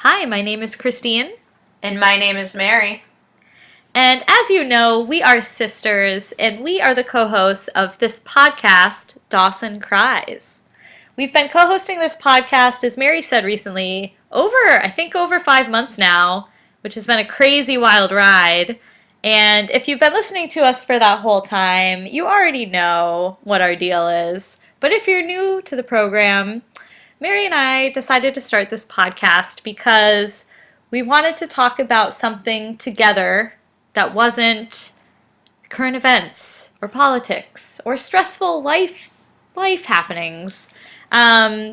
Hi, my name is Christine. And my name is Mary. And as you know, we are sisters, and we are the co-hosts of this podcast, Dawson Cries. We've been co-hosting this podcast, as Mary said recently, over 5 months now, which has been a crazy wild ride. And if you've been listening to us for that whole time, you already know what our deal is. But if you're new to the program, Mary and I decided to start this podcast because we wanted to talk about something together that wasn't current events or politics or stressful life happenings.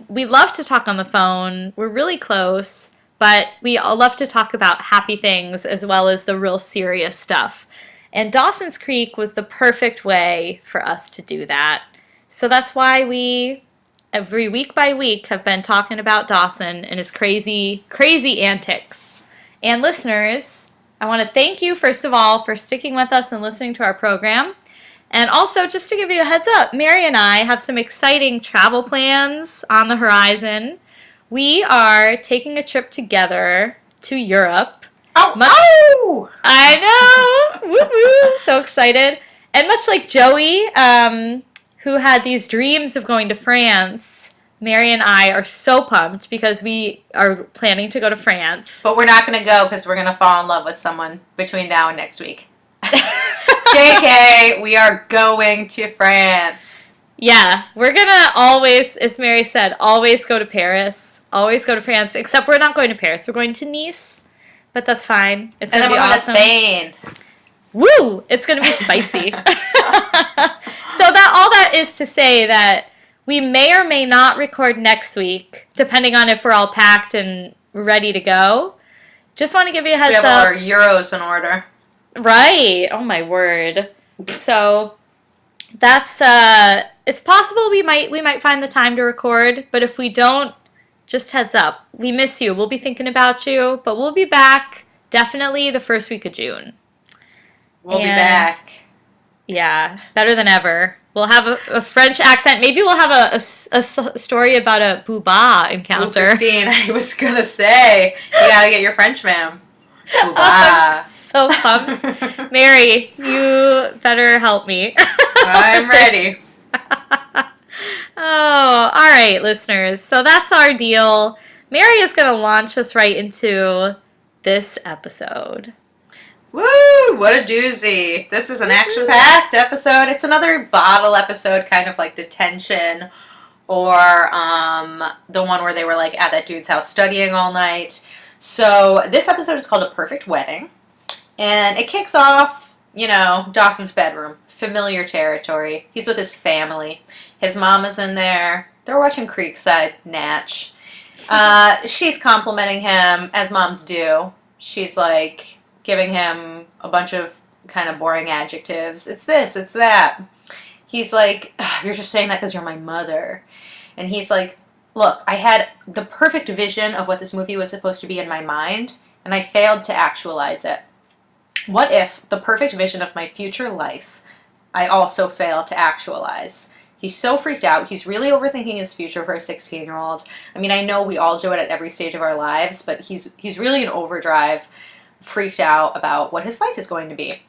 We love to talk on the phone. We're really close, but we all love to talk about happy things as well as the real serious stuff. And Dawson's Creek was the perfect way for us to do that. So that's why we, every week by week, have been talking about Dawson and his crazy, crazy antics. And listeners, I want to thank you, first of all, for sticking with us and listening to our program. And also, just to give you a heads up, Mary and I have some exciting travel plans on the horizon. We are taking a trip together to Europe. Oh! I know! Woo-hoo! So excited. And much like Joey, who had these dreams of going to France, Mary and I are so pumped because we are planning to go to France. But we're not going to go because we're going to fall in love with someone between now and next week. JK, we are going to France. Yeah, we're going to always, as Mary said, always go to Paris, always go to France, except we're not going to Paris. We're going to Nice, but that's fine. It's and then we're going awesome. to Spain. Woo! It's going to be spicy. So all that is to say that we may or may not record next week, depending on if we're all packed and ready to go. Just want to give you a heads up. We have our euros in order. Right. Oh, my word. So that's, it's possible we might find the time to record, but if we don't, just heads up. We miss you. We'll be thinking about you, but we'll be back definitely the first week of June. We'll be back. Yeah, better than ever. We'll have a French accent. Maybe we'll have a story about a booba encounter. Christine, I was going to say, you got to get your French, ma'am. Booba. I'm so pumped. Mary, you better help me. I'm ready. Oh, all right, listeners. So that's our deal. Mary is going to launch us right into this episode. Woo! What a doozy. This is an action-packed episode. It's another bottle episode, kind of like Detention, or the one where they were like at that dude's house studying all night. So this episode is called A Perfect Wedding, and it kicks off, Dawson's bedroom. Familiar territory. He's with his family. His mom is in there. They're watching Creekside, Natch. She's complimenting him, as moms do. She's like giving him a bunch of kind of boring adjectives. It's this, it's that. He's like, you're just saying that because you're my mother. And he's like, look, I had the perfect vision of what this movie was supposed to be in my mind, and I failed to actualize it. What if the perfect vision of my future life I also failed to actualize? He's so freaked out. He's really overthinking his future for a 16-year-old. I mean, I know we all do it at every stage of our lives, but he's really in overdrive, freaked out about what his life is going to be.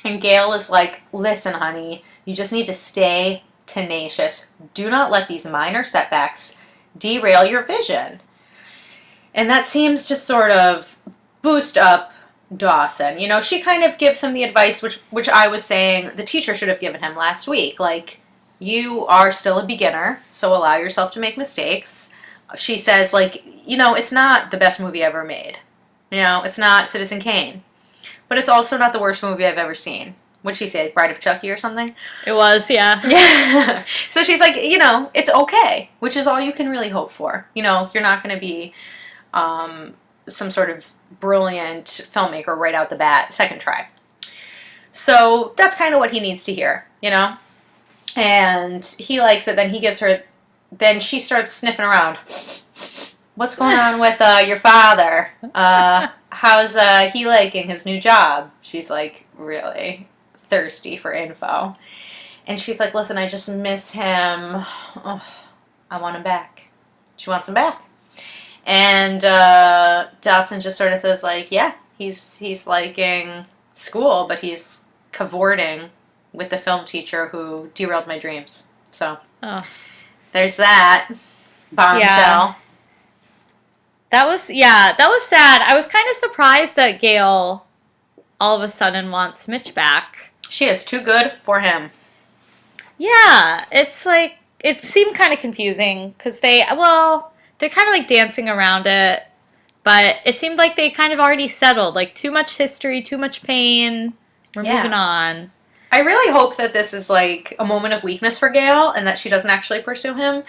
And Gail is like, listen, honey, you just need to stay tenacious. Do not let these minor setbacks derail your vision. And that seems to sort of boost up Dawson. She kind of gives him the advice which I was saying the teacher should have given him last week. Like, you are still a beginner, so allow yourself to make mistakes. She says, like, it's not the best movie ever made. It's not Citizen Kane. But it's also not the worst movie I've ever seen. What'd she say, Bride of Chucky or something? It was, yeah. Yeah. So she's like, it's okay, which is all you can really hope for. You're not going to be some sort of brilliant filmmaker right out the bat, second try. So that's kind of what he needs to hear, And he likes it. Then she starts sniffing around. What's going on with your father? How's he liking his new job? She's like really thirsty for info. And she's like, listen, I just miss him. Oh, I want him back. She wants him back. And Dawson just sort of says, like, yeah, he's liking school, but he's cavorting with the film teacher who derailed my dreams. So there's that bombshell. Yeah. That was sad. I was kind of surprised that Gail all of a sudden wants Mitch back. She is too good for him. Yeah, it's like, it seemed kind of confusing because they're kind of like dancing around it, but it seemed like they kind of already settled. Like, too much history, too much pain. We're moving on. I really hope that this is like a moment of weakness for Gail and that she doesn't actually pursue him,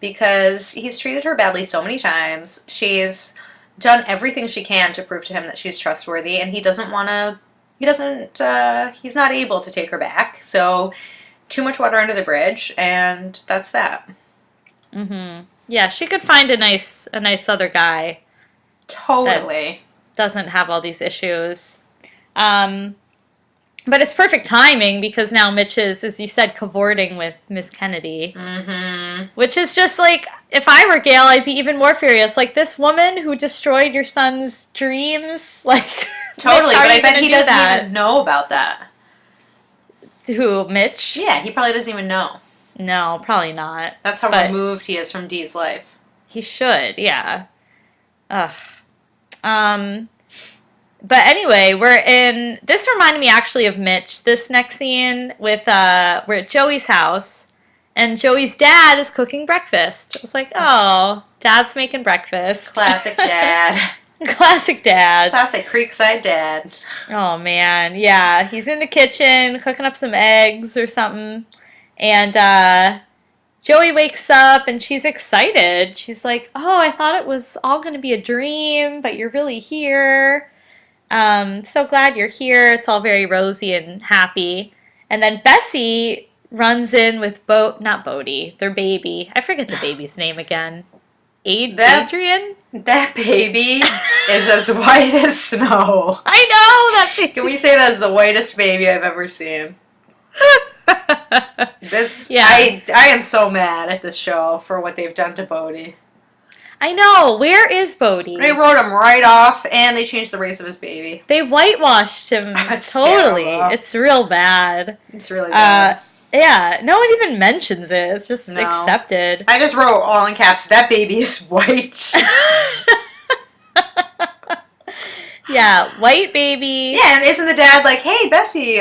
because he's treated her badly so many times. She's done everything she can to prove to him that she's trustworthy, and he's not able to take her back. So, too much water under the bridge, and that's that. Mm-hmm. Yeah, she could find a nice other guy. Totally. That doesn't have all these issues. But it's perfect timing because now Mitch is, as you said, cavorting with Miss Kennedy. Mm-hmm. Which is just like, if I were Gail, I'd be even more furious. Like, this woman who destroyed your son's dreams, like... Totally, but I bet he doesn't even know about that. Who, Mitch? Yeah, he probably doesn't even know. No, probably not. That's how removed he is from Dee's life. He should, yeah. Ugh. But anyway, this reminded me actually of Mitch. This next scene we're at Joey's house, and Joey's dad is cooking breakfast. I was like, oh, Dad's making breakfast. Classic Dad. Classic Dad. Classic Creekside Dad. Oh, man. Yeah, he's in the kitchen cooking up some eggs or something. And Joey wakes up and she's excited. She's like, oh, I thought it was all going to be a dream, but you're really here. So glad you're here. It's all very rosy and happy. And then Bessie runs in with not Bodie, their baby. I forget the baby's name again. Adrian? That baby is as white as snow. I know that baby. Can we say that's the whitest baby I've ever seen? I am so mad at this show for what they've done to Bodie. I know. Where is Bodie? They wrote him right off, and they changed the race of his baby. They whitewashed him totally. Terrible. It's real bad. It's really bad. Yeah, no one even mentions it. It's just accepted. I just wrote all in caps, that baby is white. Yeah, white baby. Yeah, and isn't the dad like, hey, Bessie,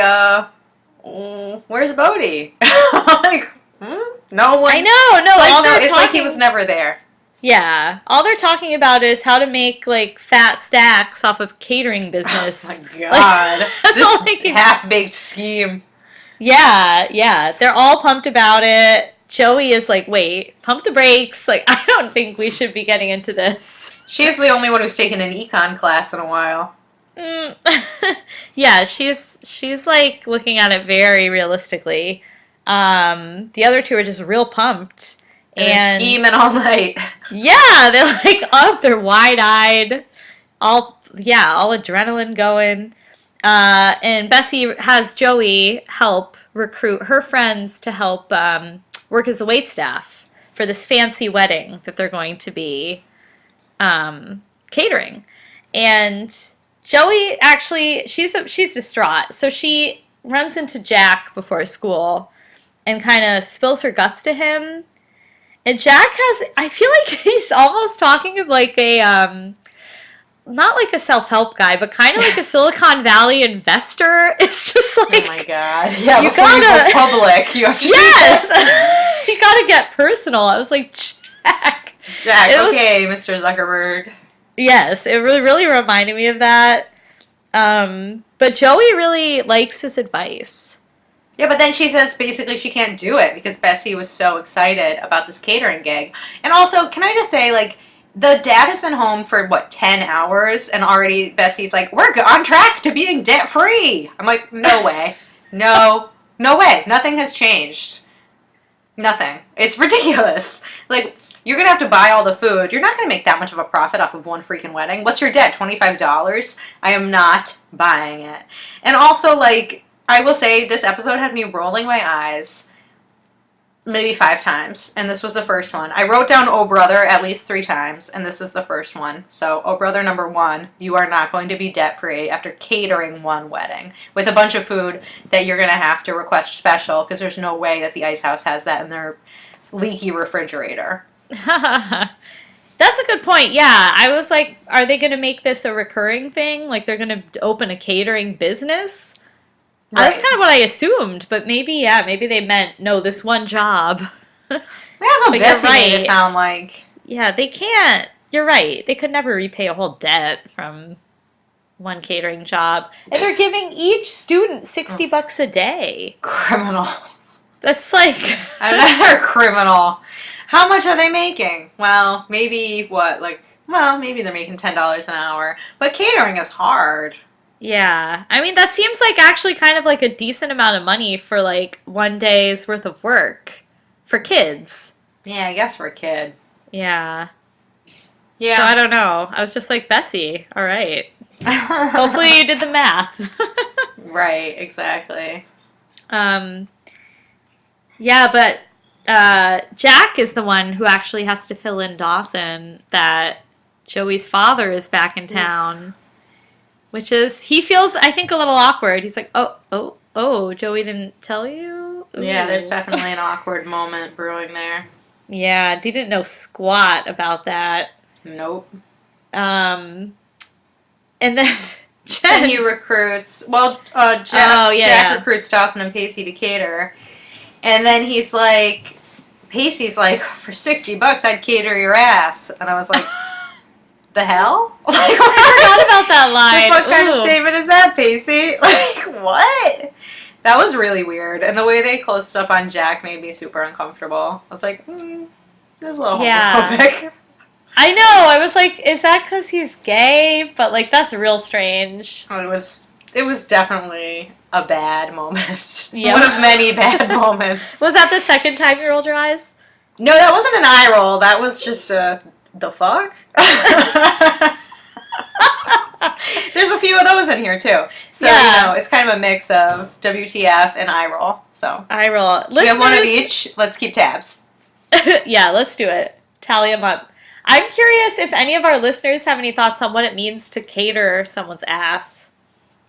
where's Bodie? Like, no one. I know, no. It's like he was never there. Yeah, all they're talking about is how to make like fat stacks off of catering business. Oh my god, like, that's this all they can... half-baked scheme. Yeah, they're all pumped about it. Joey is like, wait, pump the brakes. Like, I don't think we should be getting into this. She's the only one who's taken an econ class in a while. Yeah, she's like looking at it very realistically. The other two are just real pumped. And scheming all night. Yeah, they're like up, they're wide-eyed. All adrenaline going. And Bessie has Joey help recruit her friends to help work as the waitstaff for this fancy wedding that they're going to be catering. And Joey actually, she's distraught. So she runs into Jack before school and kind of spills her guts to him. And Jack I feel like he's almost talking of like a, not like a self-help guy, but kind of like a Silicon Valley investor. It's just like... Oh my god. Yeah, you before you go public, you have to... Yes! You gotta get personal. I was like, Jack. Okay, Mr. Zuckerberg. Yes, it really reminded me of that. But Joey really likes his advice. Yeah, but then she says basically she can't do it because Bessie was so excited about this catering gig. And also, can I just say, like, the dad has been home for, 10 hours, and already Bessie's like, we're on track to being debt-free. I'm like, no way. No way. Nothing has changed. Nothing. It's ridiculous. Like, you're going to have to buy all the food. You're not going to make that much of a profit off of one freaking wedding. What's your debt, $25? I am not buying it. And also, like, I will say, this episode had me rolling my eyes maybe 5 times, and this was the first one. I wrote down "Oh brother" at least 3 times, and this is the first one. So, oh brother number 1, you are not going to be debt-free after catering one wedding with a bunch of food that you're going to have to request special because there's no way that the Ice House has that in their leaky refrigerator. That's a good point. Yeah, I was like, are they going to make this a recurring thing? Like they're going to open a catering business? Right. That's kind of what I assumed, but maybe they meant, no, this one job. That's what Bessie made it sound like. Yeah, they can't. You're right. They could never repay a whole debt from one catering job. And they're giving each student $60 a day. Criminal. That's like... Another criminal. How much are they making? Well, maybe maybe they're making $10 an hour. But catering is hard. Yeah. I mean, that seems like actually kind of like a decent amount of money for like one day's worth of work for kids. Yeah, I guess for a kid. Yeah. Yeah. So I don't know. I was just like, Bessie, all right. Hopefully you did the math. Right, exactly. Yeah, but Jack is the one who actually has to fill in Dawson that Joey's father is back in town. Which is, he feels, I think, a little awkward. He's like, oh, Joey didn't tell you? Ooh. Yeah, there's definitely an awkward moment brewing there. Yeah, he didn't know squat about that. Nope. And then Jen, he recruits, Jack recruits Dawson and Pacey to cater. And then he's like, Pacey's like, for $60, I'd cater your ass. And I was like, the hell? Like, I forgot about that line. What kind of statement is that, Pacey? Like, what? That was really weird. And the way they closed up on Jack made me super uncomfortable. I was like, this is a little homophobic. I know. I was like, is that because he's gay? But, like, that's real strange. It was definitely a bad moment. Yep. One of many bad moments. Was that the second time you rolled your eyes? No, that wasn't an eye roll. That was just the fuck? There's a few of those in here, too. So, it's kind of a mix of WTF and eye roll. So eye roll. Listeners, we have one of each. Let's keep tabs. Yeah, let's do it. Tally them up. I'm curious if any of our listeners have any thoughts on what it means to cater someone's ass.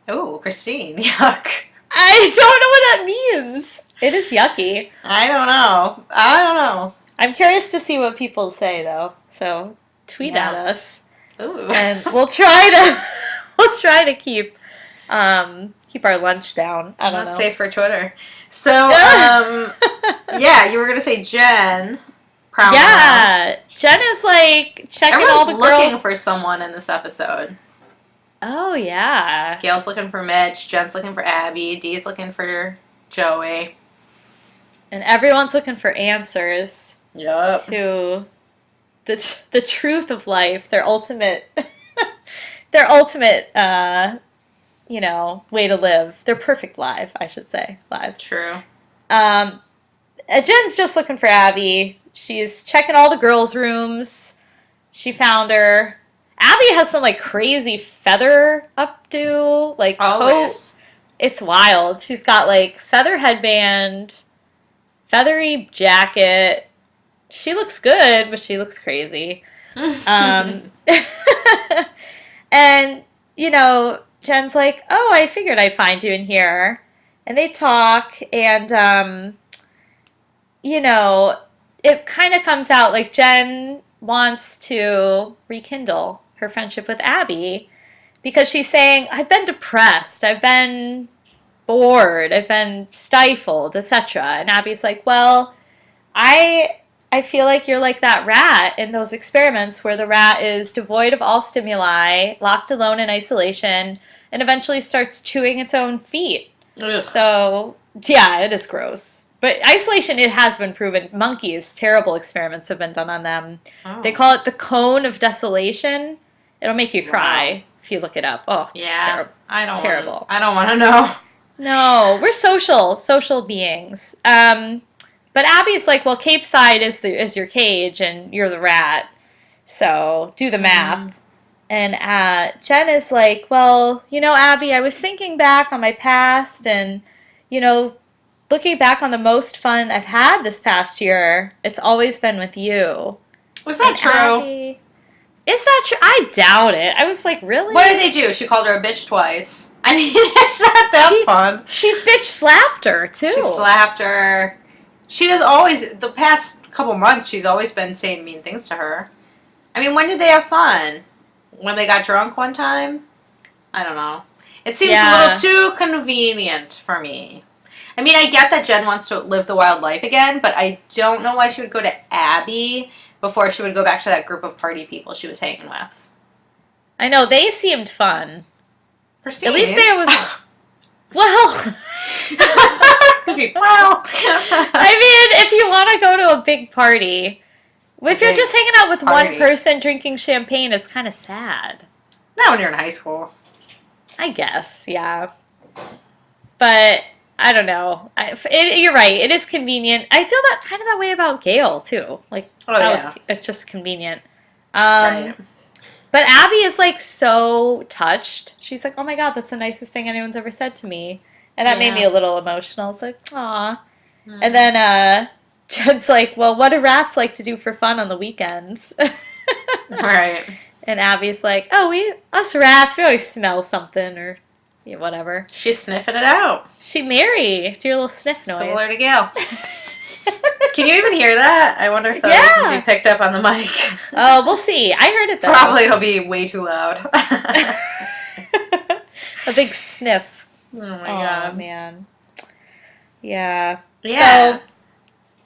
Oh, Christine, yuck. I don't know what that means. It is yucky. I don't know. I'm curious to see what people say, though. So tweet at us. Ooh. And we'll try to keep our lunch down. I don't know. Not safe for Twitter. So, you were gonna say Jen. Yeah, Jen is like checking all the girls. Everyone's looking for someone in this episode. Oh yeah. Gail's looking for Mitch. Jen's looking for Abby. Dee's looking for Joey. And everyone's looking for answers. Yep. To the truth of life, their ultimate way to live, their perfect lives. True. Jen's just looking for Abby. She's checking all the girls' rooms. She found her. Abby has some like crazy feather updo, like coat. It's wild. She's got like feather headband, feathery jacket. She looks good, but she looks crazy. And, Jen's like, oh, I figured I'd find you in here. And they talk, and, it kind of comes out like Jen wants to rekindle her friendship with Abby because she's saying, I've been depressed, I've been bored, I've been stifled, etc. And Abby's like, well, I feel like you're like that rat in those experiments where the rat is devoid of all stimuli, locked alone in isolation, and eventually starts chewing its own feet. Ugh. So, yeah, it is gross. But isolation, it has been proven. Monkeys, terrible experiments have been done on them. Oh. They call it the cone of desolation. It'll make you cry if you look it up. Oh, it's terrible. It's terrible. I don't want to know. No, we're social beings. But Abby's like, well, Cape Side is your cage, and you're the rat. So do the math. And Jen is like, well, Abby, I was thinking back on my past, and, looking back on the most fun I've had this past year, it's always been with you. Was that true? Abby. Is that true? I doubt it. I was like, really? What did they do? She called her a bitch twice. I mean, it's not that fun. She bitch slapped her, too. She slapped her. She does always, the past couple months, she's always been saying mean things to her. I mean, when did they have fun? When they got drunk one time? I don't know. It seems a little too convenient for me. I mean, I get that Jen wants to live the wild life again, but I don't know why she would go to Abby before she would go back to that group of party people she was hanging with. I know, they seemed fun. At least there was... Well... I mean, if you want to go to a big party, if you're just hanging out with one person drinking champagne, it's kind of sad. Not when you're in high school. I guess, yeah. But... I don't know. You're right. It is convenient. I feel that kind of that way about Gail too. Like was just convenient. Right. But Abby is like so touched. She's like, "Oh my god, that's the nicest thing anyone's ever said to me," and that made me a little emotional. It's like, "Aw." Mm. And then Jen's like, "Well, what do rats like to do for fun on the weekends?" Right. And Abby's like, "Oh, us rats, we always smell something or." Yeah, whatever. She's sniffing it out. Do your little sniff noise. Similar to Gail. Can you even hear that? I wonder if that will be picked up on the mic. Oh, we'll see. I heard it though. Probably it'll be way too loud. A big sniff. Oh my god. Oh, man. Yeah. Yeah.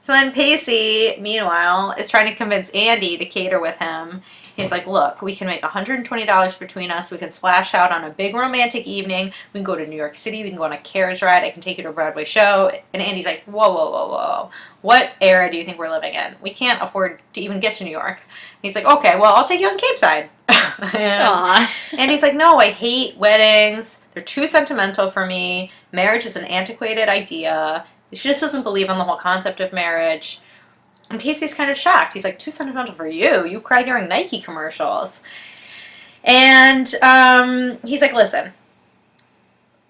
So then Pacey, meanwhile, is trying to convince Andie to cater with him. He's like, look, we can make $120 between us. We can splash out on a big romantic evening. We can go to New York City. We can go on a carriage ride. I can take you to a Broadway show. And Andie's like, whoa, whoa, whoa, whoa. What era do you think we're living in? We can't afford to even get to New York. And he's like, okay, well, I'll take you on Cape Side. And Andie's like, no, I hate weddings. They're too sentimental for me. Marriage is an antiquated idea. She just doesn't believe in the whole concept of marriage. And Pacey's kind of shocked. He's like, too sentimental for you. You cry during Nike commercials. And he's like, listen,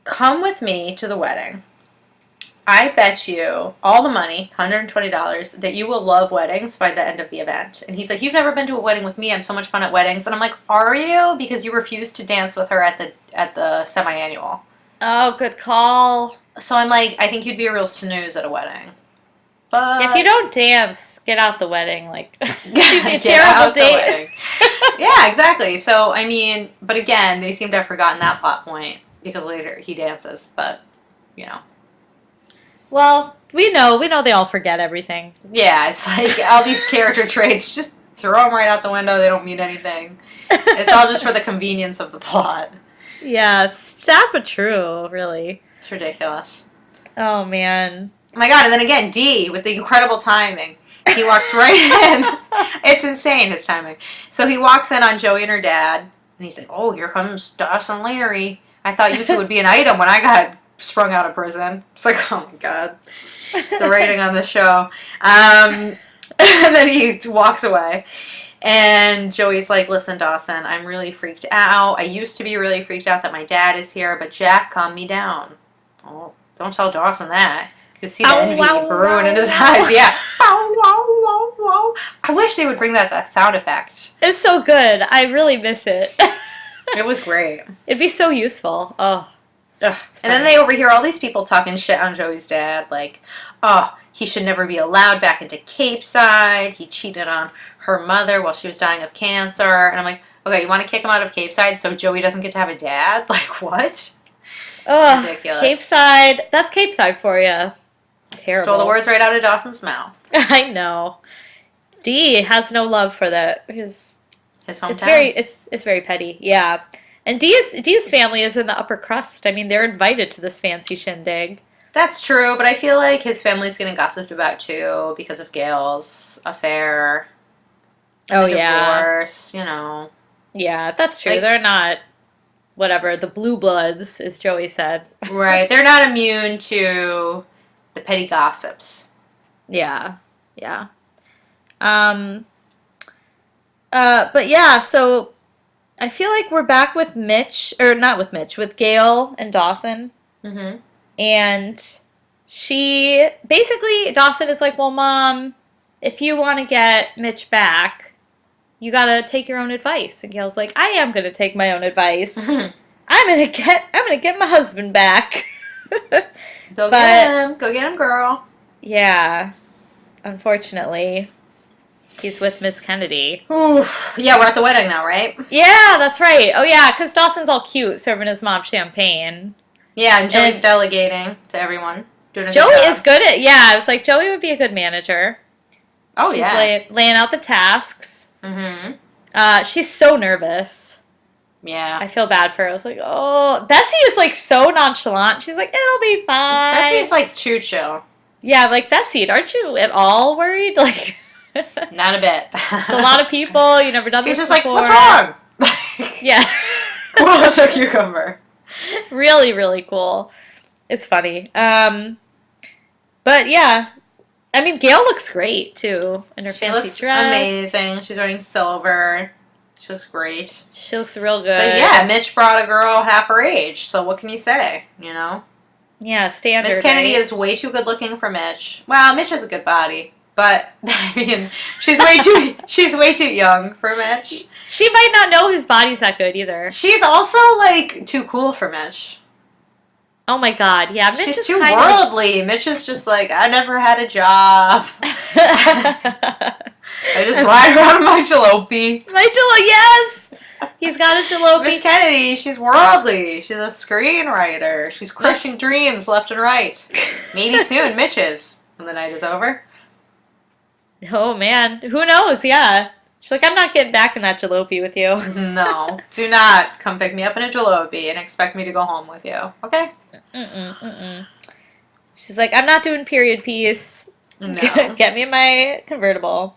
come with me to the wedding. I bet you all the money, $120, that you will love weddings by the end of the event. And he's like, you've never been to a wedding with me. I'm so much fun at weddings. And I'm like, are you? Because you refused to dance with her at the semi-annual. Oh, good call. So I'm like, I think you'd be a real snooze at a wedding. But if you don't dance, get out the wedding. Like, get out the wedding. Yeah, exactly. So, I mean, but again, they seem to have forgotten that plot point because later he dances, but, you know. Well, we know they all forget everything. Yeah, it's like all these character traits, just throw them right out the window. They don't mean anything. It's all just for the convenience of the plot. Yeah, it's sad but true, really. It's ridiculous. Oh, man. Oh my god, and then again, D with the incredible timing. He walks right in. It's insane, his timing. So he walks in on Joey and her dad, and he's like, oh, here comes Dawson and Larry. I thought you two would be an item when I got sprung out of prison. It's like, oh my god. The rating on the show. And then he walks away. And Joey's like, listen, Dawson, I'm really freaked out. I used to be really freaked out that my dad is here, but Jack calmed me down. Oh, don't tell Dawson that. You can see the envy brewing in his eyes. Yeah. I wish they would bring that sound effect. It's so good. I really miss it. It was great. It'd be so useful. Oh. Ugh. And then they overhear all these people talking shit on Joey's dad. Like, oh, he should never be allowed back into Cape Side. He cheated on her mother while she was dying of cancer. And I'm like, okay, you want to kick him out of Cape Side so Joey doesn't get to have a dad? Like, what? Ugh, ridiculous. Cape Side. That's Cape Side for you. Terrible. Stole the words right out of Dawson's mouth. I know. D has no love for his hometown. It's very petty. Yeah. And Dee's family is in the upper crust. I mean, they're invited to this fancy shindig. That's true, but I feel like his family's getting gossiped about too because of Gail's affair. Oh, divorce, you know. Yeah, that's true. Like, they're not, whatever, the blue bloods, as Joey said. Right. They're not immune to the petty gossips. Yeah. Yeah. But yeah, so I feel like we're back with Mitch, or not with Mitch, with Gail and Dawson. Mm-hmm. And basically, Dawson is like, well, Mom, if you want to get Mitch back, you gotta take your own advice. And Gail's like, I am gonna take my own advice. I'm gonna get my husband back. Get him, girl. Yeah, unfortunately, he's with Miss Kennedy. Oof. Yeah, we're at the wedding now, right? Yeah, that's right. Oh yeah, because Dawson's all cute, serving his mom champagne. Yeah, and Joey's delegating to everyone. Joey is good at, I was like, Joey would be a good manager. Oh, She's laying out the tasks. Mm-hmm. She's so nervous. Yeah. I feel bad for her. I was like, oh. Bessie is, like, so nonchalant. She's like, it'll be fine. Bessie's, like, too chill. Yeah, like, Bessie, aren't you at all worried? Like, not a bit. It's a lot of people. You've never done this before. She's just like, what's wrong? Yeah. Cool as a cucumber. Really, really cool. It's funny. But yeah, I mean, Gail looks great too in her fancy dress. Amazing. She's wearing silver. She looks great. She looks real good. But yeah, Mitch brought a girl half her age. So what can you say? You know. Yeah, standard. Miss Kennedy is way too good looking for Mitch. Well, Mitch has a good body, but I mean, she's way too young for Mitch. She might not know his body's that good either. She's also like too cool for Mitch. Oh my God, yeah. Mitch She's too worldly. Mitch is just like, I never had a job. I just ride around in my jalopy. Yes! He's got a jalopy. Miss Kennedy, she's worldly. She's a screenwriter. She's crushing dreams left and right. Maybe soon Mitch is, when the night is over. Oh man, who knows, yeah. She's like, I'm not getting back in that jalopy with you. No, do not come pick me up in a jalopy and expect me to go home with you, okay? She's like, I'm not doing period piece. No. Get me in my convertible.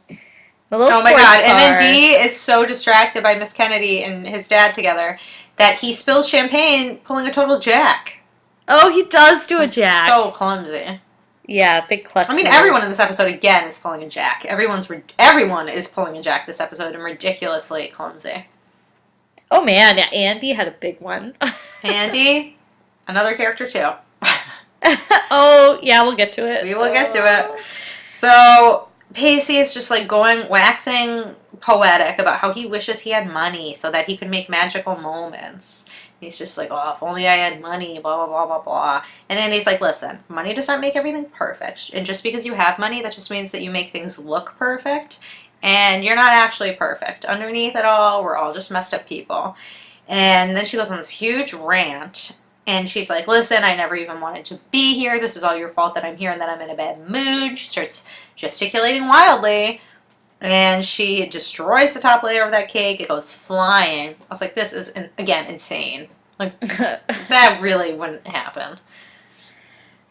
My little oh my God, car. and then Dee is so distracted by Miss Kennedy and his dad together that he spills champagne pulling a total jack. Oh, he does do a jack. So clumsy. Yeah, big klutz. I mean, everyone in this episode, again, is pulling a jack. Everyone is pulling a jack this episode and ridiculously clumsy. Oh, man. Yeah, Andie had a big one. Andie, another character, too. Oh, yeah, we'll get to it. We will get to it. So, Pacey is just, like, waxing poetic about how he wishes he had money so that he could make magical moments. He's just like, oh, if only I had money, blah, blah, blah, blah, blah. And then he's like, listen, money does not make everything perfect. And just because you have money, that just means that you make things look perfect. And you're not actually perfect. Underneath it all, we're all just messed up people. And then she goes on this huge rant. And she's like, listen, I never even wanted to be here. This is all your fault that I'm here and that I'm in a bad mood. She starts gesticulating wildly. And she destroys the top layer of that cake. It goes flying. I was like, this is, again, insane. Like, that really wouldn't happen.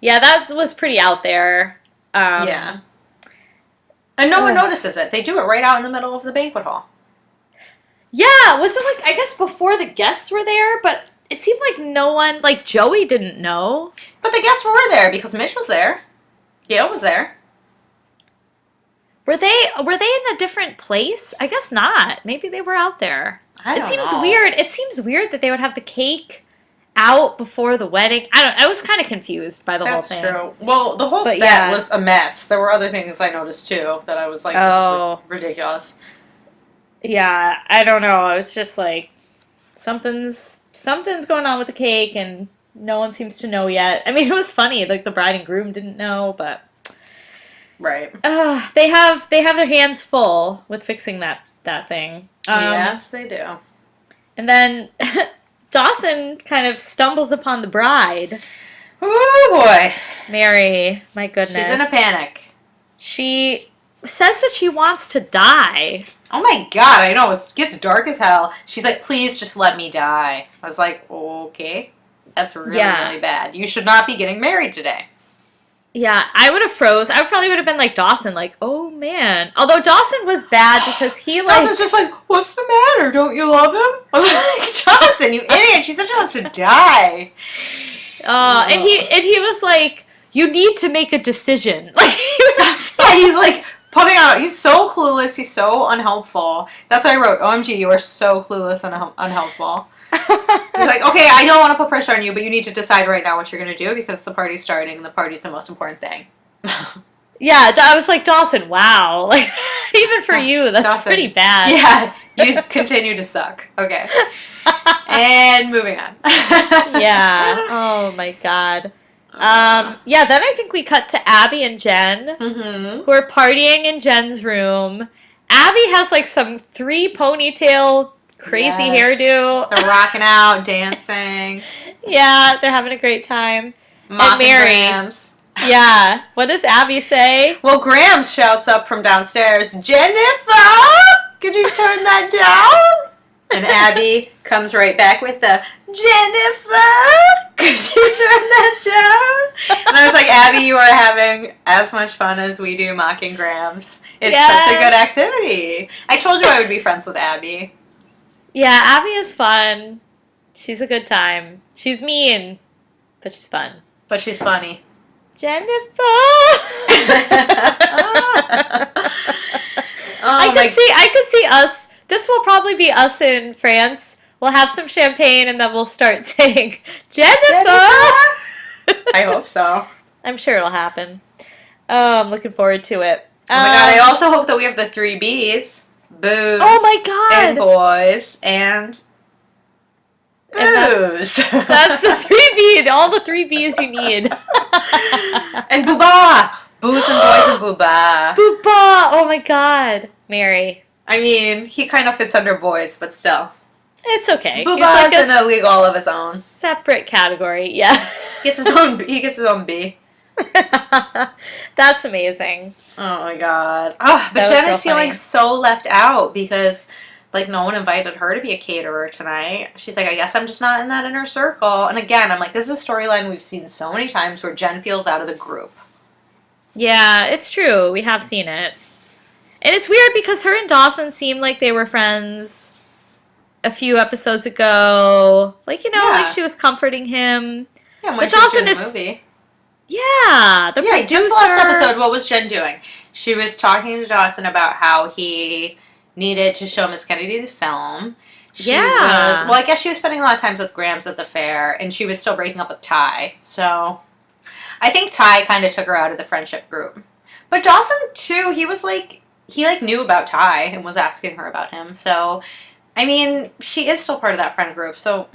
Yeah, that was pretty out there. Yeah. And no one notices it. They do it right out in the middle of the banquet hall. Yeah, was it like, I guess before the guests were there, but it seemed like no one, like Joey didn't know. But the guests were there because Mitch was there. Gail was there. Were they in a different place? I guess not. Maybe they were out there. It seems weird. It seems weird that they would have the cake out before the wedding. I was kind of confused by the whole thing. That's true. Well, the whole set was a mess. There were other things I noticed too that I was like, this is ridiculous. Yeah, I don't know. I was just like, something's going on with the cake and no one seems to know yet. I mean, it was funny. Like the bride and groom didn't know, but right. They have their hands full with fixing that thing. Yes, they do. And then Dawson kind of stumbles upon the bride. Oh boy. Mary, my goodness. She's in a panic. She says that she wants to die. Oh my God, I know. It gets dark as hell. She's like, please just let me die. I was like, okay. That's really, really bad. You should not be getting married today. Yeah, I would have froze. I probably would have been like Dawson, like, oh man. Although Dawson was bad because he like... Dawson's just like, what's the matter? Don't you love him? I was like, Dawson, you idiot. She said she wants to die. And he was like, you need to make a decision. Like, he's like, putting out. He's so clueless. He's so unhelpful. That's why I wrote, OMG, you are so clueless and unhelpful. He's like, okay, I don't want to put pressure on you, but you need to decide right now what you're going to do because the party's starting and the party's the most important thing. Yeah, I was like, Dawson, wow. Like, even for you, that's Dawson, pretty bad. Yeah, you continue to suck. Okay. And moving on. Yeah. Oh, my God. Yeah, then I think we cut to Abby and Jen, who are partying in Jen's room. Abby has, like, some 3 ponytail crazy hairdo. They're rocking out, dancing. Yeah, they're having a great time. And Mary. Yeah. What does Abby say? Well, Grams shouts up from downstairs, Jennifer, could you turn that down? And Abby comes right back with the, Jennifer, could you turn that down? And I was like, Abby, you are having as much fun as we do mocking Grams. It's such a good activity. I told you I would be friends with Abby. Yeah, Abby is fun. She's a good time. She's mean, but she's fun. But she's funny. Jennifer! I could see us. This will probably be us in France. We'll have some champagne and then we'll start saying, Jennifer! I hope so. I'm sure it'll happen. Oh, I'm looking forward to it. Oh my God, I also hope that we have the 3 Bs. Booze. Oh my God! And boys. And booze. That's the 3 Bs. All the 3 Bs you need. And booba. Booze and boys and booba. Booba. Oh my God. Mary. I mean, he kind of fits under boys, but still. It's okay. Booba is in a league all of his own. Separate category. Yeah. He gets his own B. That's amazing. Oh my God. Oh, but Jen is feeling so left out because, like, no one invited her to be a caterer tonight. She's like, I guess I'm just not in that inner circle. And again, I'm like, this is a storyline we've seen so many times where Jen feels out of the group. Yeah, it's true. We have seen it. And it's weird because her and Dawson seemed like they were friends a few episodes ago. Like, like she was comforting him. Yeah, when Dawson is the movie. Yeah, the producer. Just last episode, what was Jen doing? She was talking to Dawson about how he needed to show Miss Kennedy the film. I guess she was spending a lot of time with Grams at the fair, and she was still breaking up with Ty. So, I think Ty kind of took her out of the friendship group. But Dawson, too, he knew about Ty and was asking her about him. So, I mean, she is still part of that friend group. So,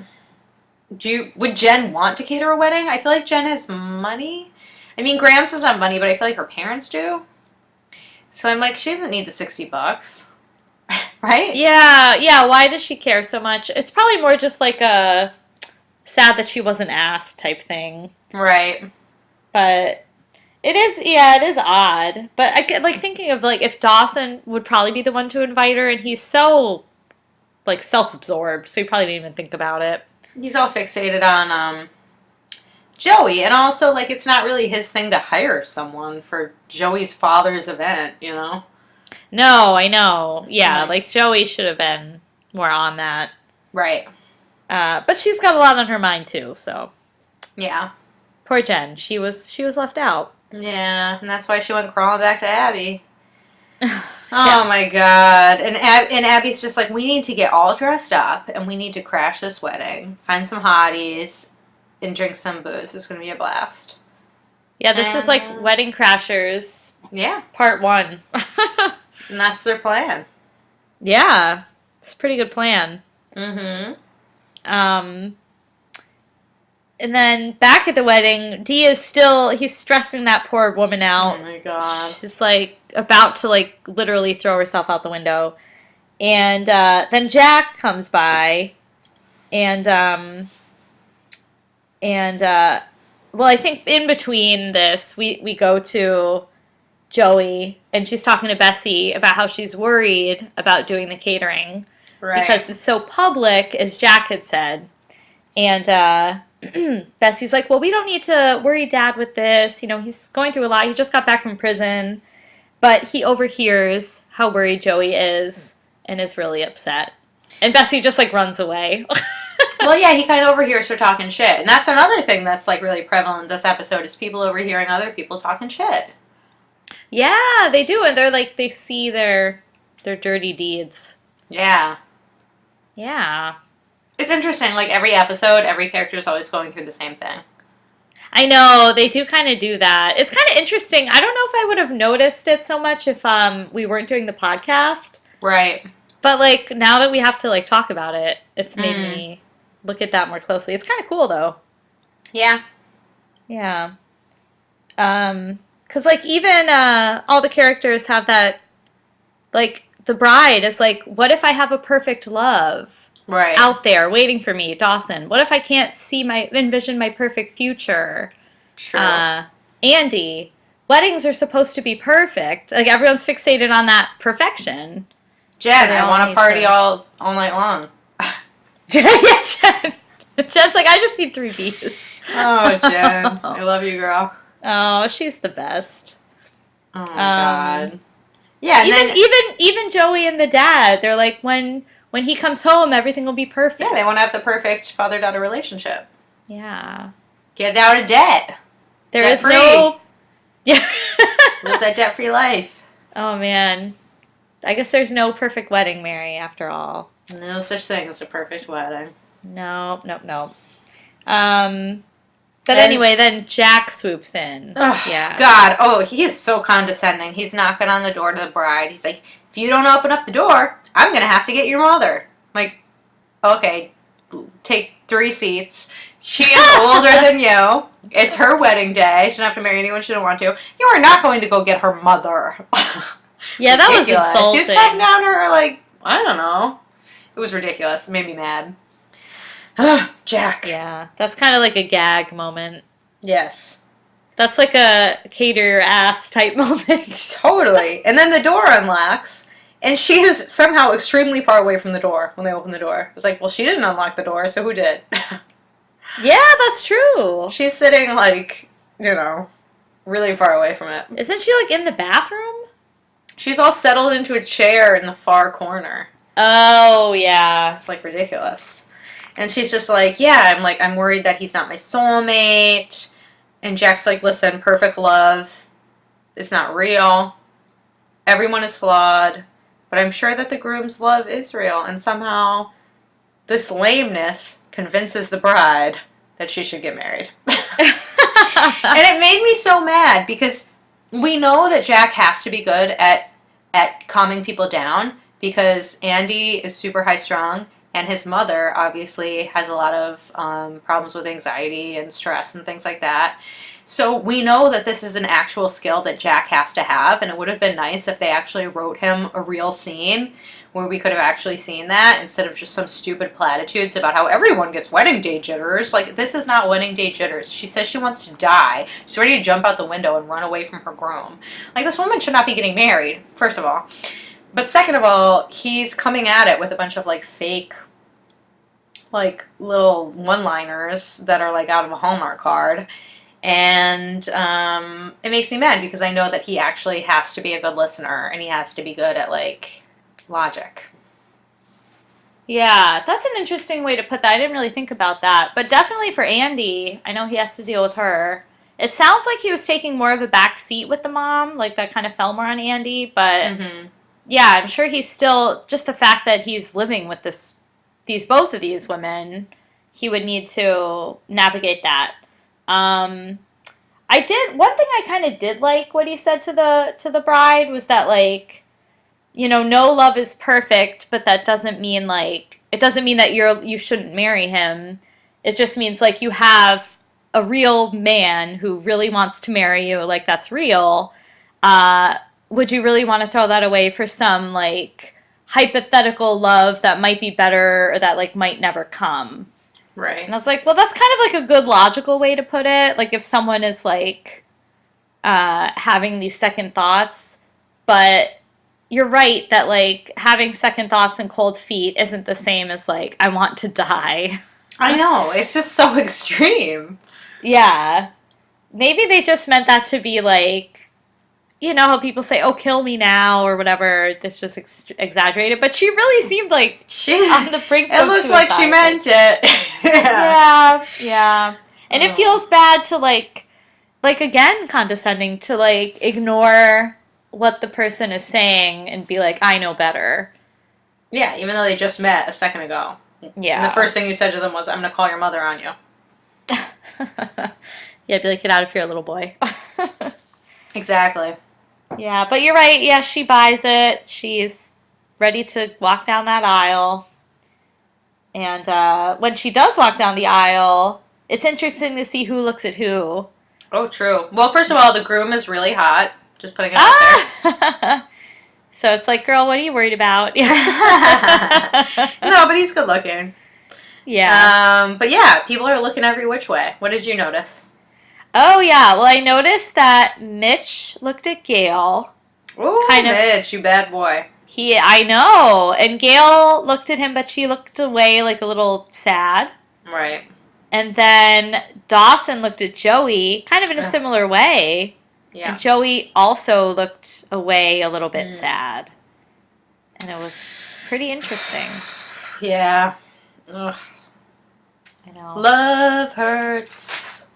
would Jen want to cater a wedding? I feel like Jen has money. I mean, Grams doesn't have money, but I feel like her parents do. So I'm like, she doesn't need the $60. Right? Yeah. Why does she care so much? It's probably more just like a sad that she wasn't asked type thing. Right. But it is odd. But I get, like, thinking of, like, if Dawson would probably be the one to invite her, and he's so, like, self-absorbed, so he probably didn't even think about it. He's all fixated on Joey, and also, like, it's not really his thing to hire someone for Joey's father's event, No, I know. Yeah, like, Joey should have been more on that. Right. But she's got a lot on her mind, too, so. Yeah. Poor Jen. She was left out. Yeah, and that's why she went crawling back to Abby. Oh my God. And Abby's just like, we need to get all dressed up and we need to crash this wedding, find some hotties, and drink some booze. It's going to be a blast. Yeah, this is like Wedding Crashers. Yeah. Part 1. And that's their plan. Yeah. It's a pretty good plan. Mm-hmm. And then back at the wedding, Dee is he's stressing that poor woman out. Oh my God. She's like about to like literally throw herself out the window. And then Jack comes by and well, I think in between this, we go to Joey and she's talking to Bessie about how she's worried about doing the catering. Right. Because it's so public, as Jack had said. And Bessie's like, well, we don't need to worry Dad with this. He's going through a lot. He just got back from prison. But he overhears how worried Joey is and is really upset. And Bessie just, like, runs away. Well, yeah, he kind of overhears her talking shit. And that's another thing that's, like, really prevalent this episode is people overhearing other people talking shit. Yeah, they do, and they're like, they see their dirty deeds. Yeah. Yeah. It's interesting, like every episode, every character is always going through the same thing. I know, they do kind of do that. It's kind of interesting. I don't know if I would have noticed it so much if we weren't doing the podcast. Right. But, like, now that we have to, like, talk about it, it's made me look at that more closely. It's kind of cool, though. Yeah. Yeah. 'Cause, like, even all the characters have that, like, the bride is like, what if I have a perfect love? Right. Out there waiting for me, Dawson. What if I can't envision my perfect future? True. Andie, weddings are supposed to be perfect. Like, everyone's fixated on that perfection. Jen, I want to party all night long. Yeah, Jen. Jen's like, I just need 3 beers. Oh, Jen. I love you, girl. Oh, she's the best. Oh, my God. Yeah, and even Joey and the dad, they're like, when he comes home, everything will be perfect. Yeah, they want to have the perfect father-daughter relationship. Yeah. Get out of debt. There is Debt-free. no... Yeah. Live that debt-free life. Oh, man. I guess there's no perfect wedding, Mary, after all. No such thing as a perfect wedding. No. But anyway, then Jack swoops in. Yeah. God. Oh, he is so condescending. He's knocking on the door to the bride. He's like, if you don't open up the door, I'm going to have to get your mother. I'm like, okay, take 3 seats. She is older than you. It's her wedding day. She doesn't have to marry anyone she doesn't want to. You are not going to go get her mother. Yeah, that was insulting. He was talking down to her like, I don't know. It was ridiculous. It made me mad. Jack. Yeah, that's kind of like a gag moment. Yes. That's like a cater your ass type moment. Totally. And then the door unlocks, and she is somehow extremely far away from the door when they open the door. It's like, well, she didn't unlock the door, so who did? Yeah, that's true. She's sitting, like, really far away from it. Isn't she, like, in the bathroom? She's all settled into a chair in the far corner. Oh, yeah. It's, like, ridiculous. And she's just like, yeah, I'm worried that he's not my soulmate. And Jack's like, listen, perfect love. It's not real. Everyone is flawed. But I'm sure that the groom's love is real. And somehow this lameness convinces the bride that she should get married. And it made me so mad because we know that Jack has to be good at calming people down because Andie is super high strung. And his mother, obviously, has a lot of problems with anxiety and stress and things like that. So we know that this is an actual skill that Jack has to have. And it would have been nice if they actually wrote him a real scene where we could have actually seen that instead of just some stupid platitudes about how everyone gets wedding day jitters. Like, this is not wedding day jitters. She says she wants to die. She's ready to jump out the window and run away from her groom. Like, this woman should not be getting married, first of all. But second of all, he's coming at it with a bunch of, like, fake, like, little one-liners that are, like, out of a Hallmark card. And it makes me mad because I know that he actually has to be a good listener and he has to be good at, like, logic. Yeah, that's an interesting way to put that. I didn't really think about that. But definitely for Andie, I know he has to deal with her. It sounds like he was taking more of a back seat with the mom. Like, that kind of fell more on Andie. But, yeah, I'm sure he's still... Just the fact that he's living with both of these women, he would need to navigate that. One thing I kind of did like what he said to the bride was that, like, no love is perfect, but that doesn't mean, like, it doesn't mean that you shouldn't marry him. It just means, like, you have a real man who really wants to marry you, like, that's real. Would you really want to throw that away for some, like, hypothetical love that might be better or that, like, might never come? Right. And I was like, well, that's kind of, like, a good logical way to put it. Like, if someone is, like, having these second thoughts, but... You're right that, like, having second thoughts and cold feet isn't the same as, like, I want to die. I know. It's just so extreme. Yeah. Maybe they just meant that to be, like, how people say, oh, kill me now, or whatever. This just exaggerated. But she really seemed like she's on the brink of suicide. It looks like she meant it. Yeah. And it feels bad to, like, again, condescending to, like, ignore... what the person is saying and be like, I know better. Yeah, even though they just met a second ago. Yeah. And the first thing you said to them was, I'm going to call your mother on you. Yeah, be like, get out of here, little boy. Exactly. Yeah, but you're right. Yeah, she buys it. She's ready to walk down that aisle. And when she does walk down the aisle, it's interesting to see who looks at who. Oh, true. Well, first of all, the groom is really hot. Just putting it out there. So it's like, girl, what are you worried about? No, but he's good looking. Yeah. But yeah, people are looking every which way. What did you notice? Oh, yeah. Well, I noticed that Mitch looked at Gail. Ooh, Mitch, you bad boy. I know. And Gail looked at him, but she looked away like a little sad. Right. And then Dawson looked at Joey kind of in a similar way. Yeah. And Joey also looked away a little bit sad. And it was pretty interesting. Yeah. Ugh. I know. Love hurts.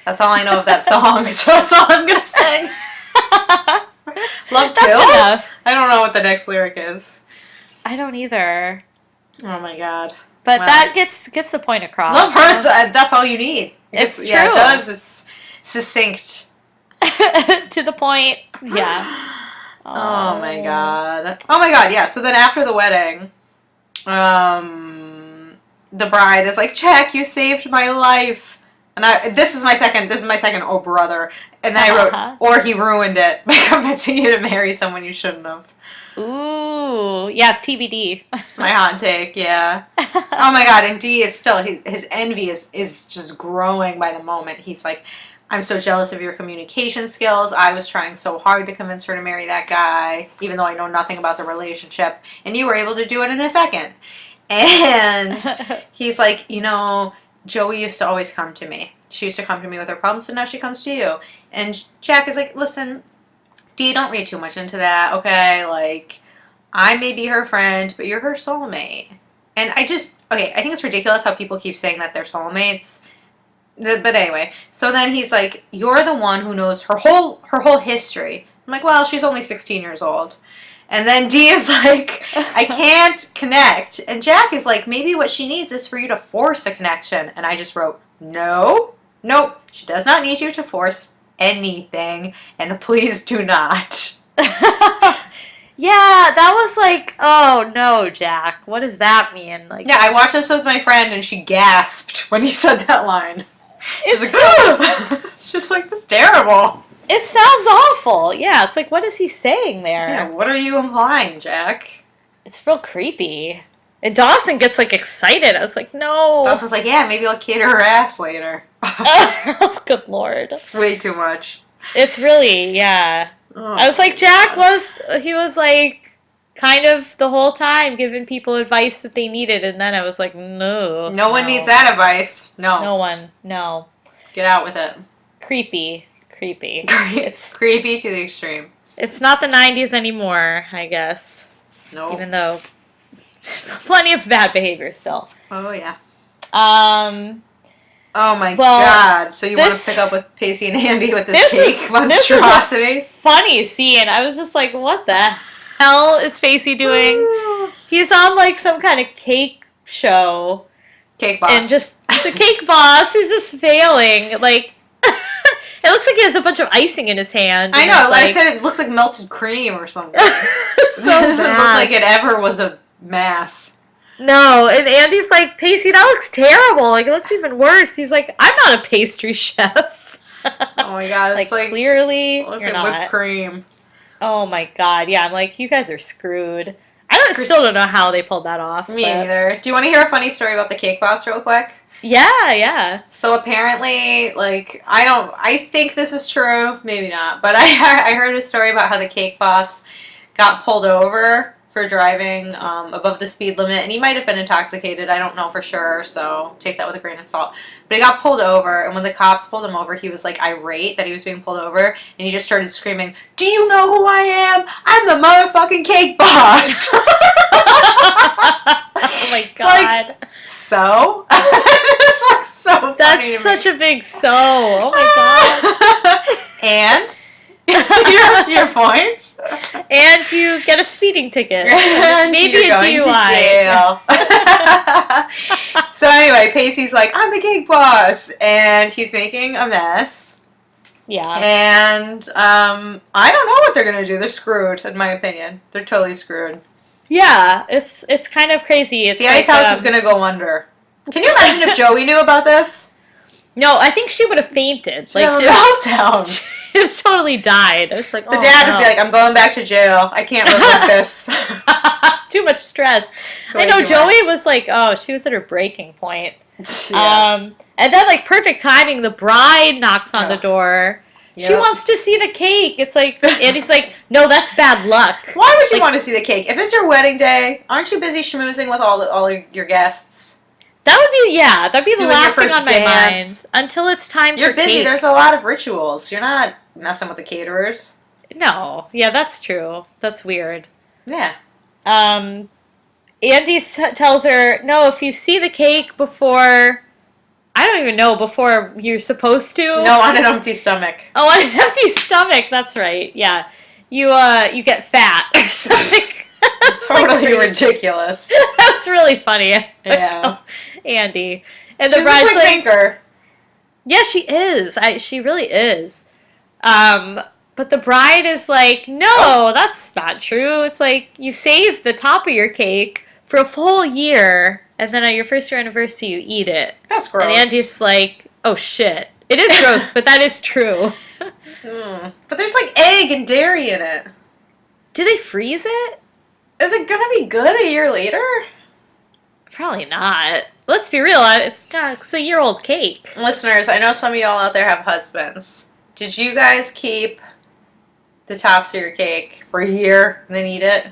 That's all I know of that song, so that's all I'm going to sing. Love kills? Enough. I don't know what the next lyric is. I don't either. Oh my god. But that gets the point across. Love hurts, that's all you need. It's true. Yeah, it does. It's succinct. To the point. Yeah. Oh my god. Oh my god, yeah. So then after the wedding, the bride is like, Jack, you saved my life. And this is my second, oh brother. And then I wrote, or he ruined it by convincing you to marry someone you shouldn't have. Ooh, yeah, TBD. It's my hot take, yeah. Oh my god, and D is still, his envy is just growing by the moment. He's like, I'm so jealous of your communication skills. I was trying so hard to convince her to marry that guy, even though I know nothing about the relationship. And you were able to do it in a second. And he's like, you know, Joey used to always come to me. She used to come to me with her problems, and now she comes to you. And Jack is like, listen, D, don't read too much into that, okay? Like, I may be her friend, but you're her soulmate. And I think it's ridiculous how people keep saying that they're soulmates. But anyway, so then he's like, you're the one who knows her whole history. I'm like, well, she's only 16 years old. And then D is like, I can't connect. And Jack is like, maybe what she needs is for you to force a connection. And I just wrote, nope, she does not need you to force anything. And please do not. Yeah, that was like, oh no, Jack, what does that mean? Like, yeah, I watched this with my friend and she gasped when he said that line. It's just like, that's terrible. It sounds awful. Yeah, it's like, what is he saying there? Yeah, what are you implying, Jack? It's real creepy. And Dawson gets, like, excited. I was like, no. Dawson's like, yeah, maybe I'll cater her ass later. Oh, good lord. It's way too much. It's really, yeah. Oh, I was like, Jack was like, kind of the whole time giving people advice that they needed. And then I was like, no. No one needs that advice. No. No one. No. Get out with it. Creepy. It's creepy to the extreme. It's not the 90s anymore, I guess. No. Even though there's plenty of bad behavior still. Oh, yeah. Oh my god. So you want to pick up with Pacey and Andie with this cake monstrosity? This is a funny scene. I was just like, what the hell is Pacey doing? He's on like some kind of cake show. Cake boss. And just a cake boss. He's just failing. Like, it looks like he has a bunch of icing in his hand. I know. Like, I said it looks like melted cream or something. It's so it doesn't look like it ever was a mass. No, and Andie's like, Pacey, that looks terrible. Like, it looks even worse. He's like, I'm not a pastry chef. Oh my god, it's like clearly it looks you're like not. whipped cream. Oh my god, yeah. I'm like, you guys are screwed. Still don't know how they pulled that off. Me neither. Do you want to hear a funny story about the cake boss real quick? Yeah. So apparently, like, I think this is true, maybe not, but I heard a story about how the cake boss got pulled over for driving above the speed limit, and he might have been intoxicated. I don't know for sure, so take that with a grain of salt. But he got pulled over, and when the cops pulled him over, he was like irate that he was being pulled over, and he just started screaming, "Do you know who I am? I'm the motherfucking cake boss!" Oh my god. Like, so? It's like so funny. That's such a big so. Oh my god. And Your point. And you get a speeding ticket. And Maybe you're a going DUI. to jail. So anyway, Pacey's like, I'm the cake boss, and he's making a mess. Yeah. And I don't know what they're gonna do. They're screwed, in my opinion. They're totally screwed. Yeah, it's kind of crazy. It's the ice house is gonna go under. Can you imagine if Joey knew about this? No, I think she would have fainted. Like, meltdown. She would totally died. I was like, the dad would be like, I'm going back to jail. I can't live like this. Too much stress. I know Joey was like, oh, she was at her breaking point. Yeah. And then, like, perfect timing, the bride knocks on the door. Yep. She wants to see the cake. It's like, Andie's like, no, that's bad luck. Why would you want to see the cake? If it's your wedding day, aren't you busy schmoozing with all of your guests? That would be, that'd be the last thing on my mind. Until it's time for cake. You're busy. There's a lot of rituals. You're not messing with the caterers. No. Yeah, that's true. That's weird. Yeah. Andie tells her, no, if you see the cake before... I don't even know, before you're supposed to. No, on an empty stomach. Oh, on an empty stomach. That's right. Yeah. You get fat or something. It's totally ridiculous. That's really funny. Yeah. Andie. And She's the bride's a quick thinker. Yeah, she is. She really is. But the bride is like, no, that's not true. It's like, you saved the top of your cake for a full year, and then at your first year anniversary, you eat it. That's gross. And Andie's like, oh, shit. It is gross, but that is true. But there's, like, egg and dairy in it. Do they freeze it? Is it gonna be good a year later? Probably not. Let's be real. It's a year-old cake. Listeners, I know some of y'all out there have husbands. Did you guys keep the tops of your cake for a year and then eat it?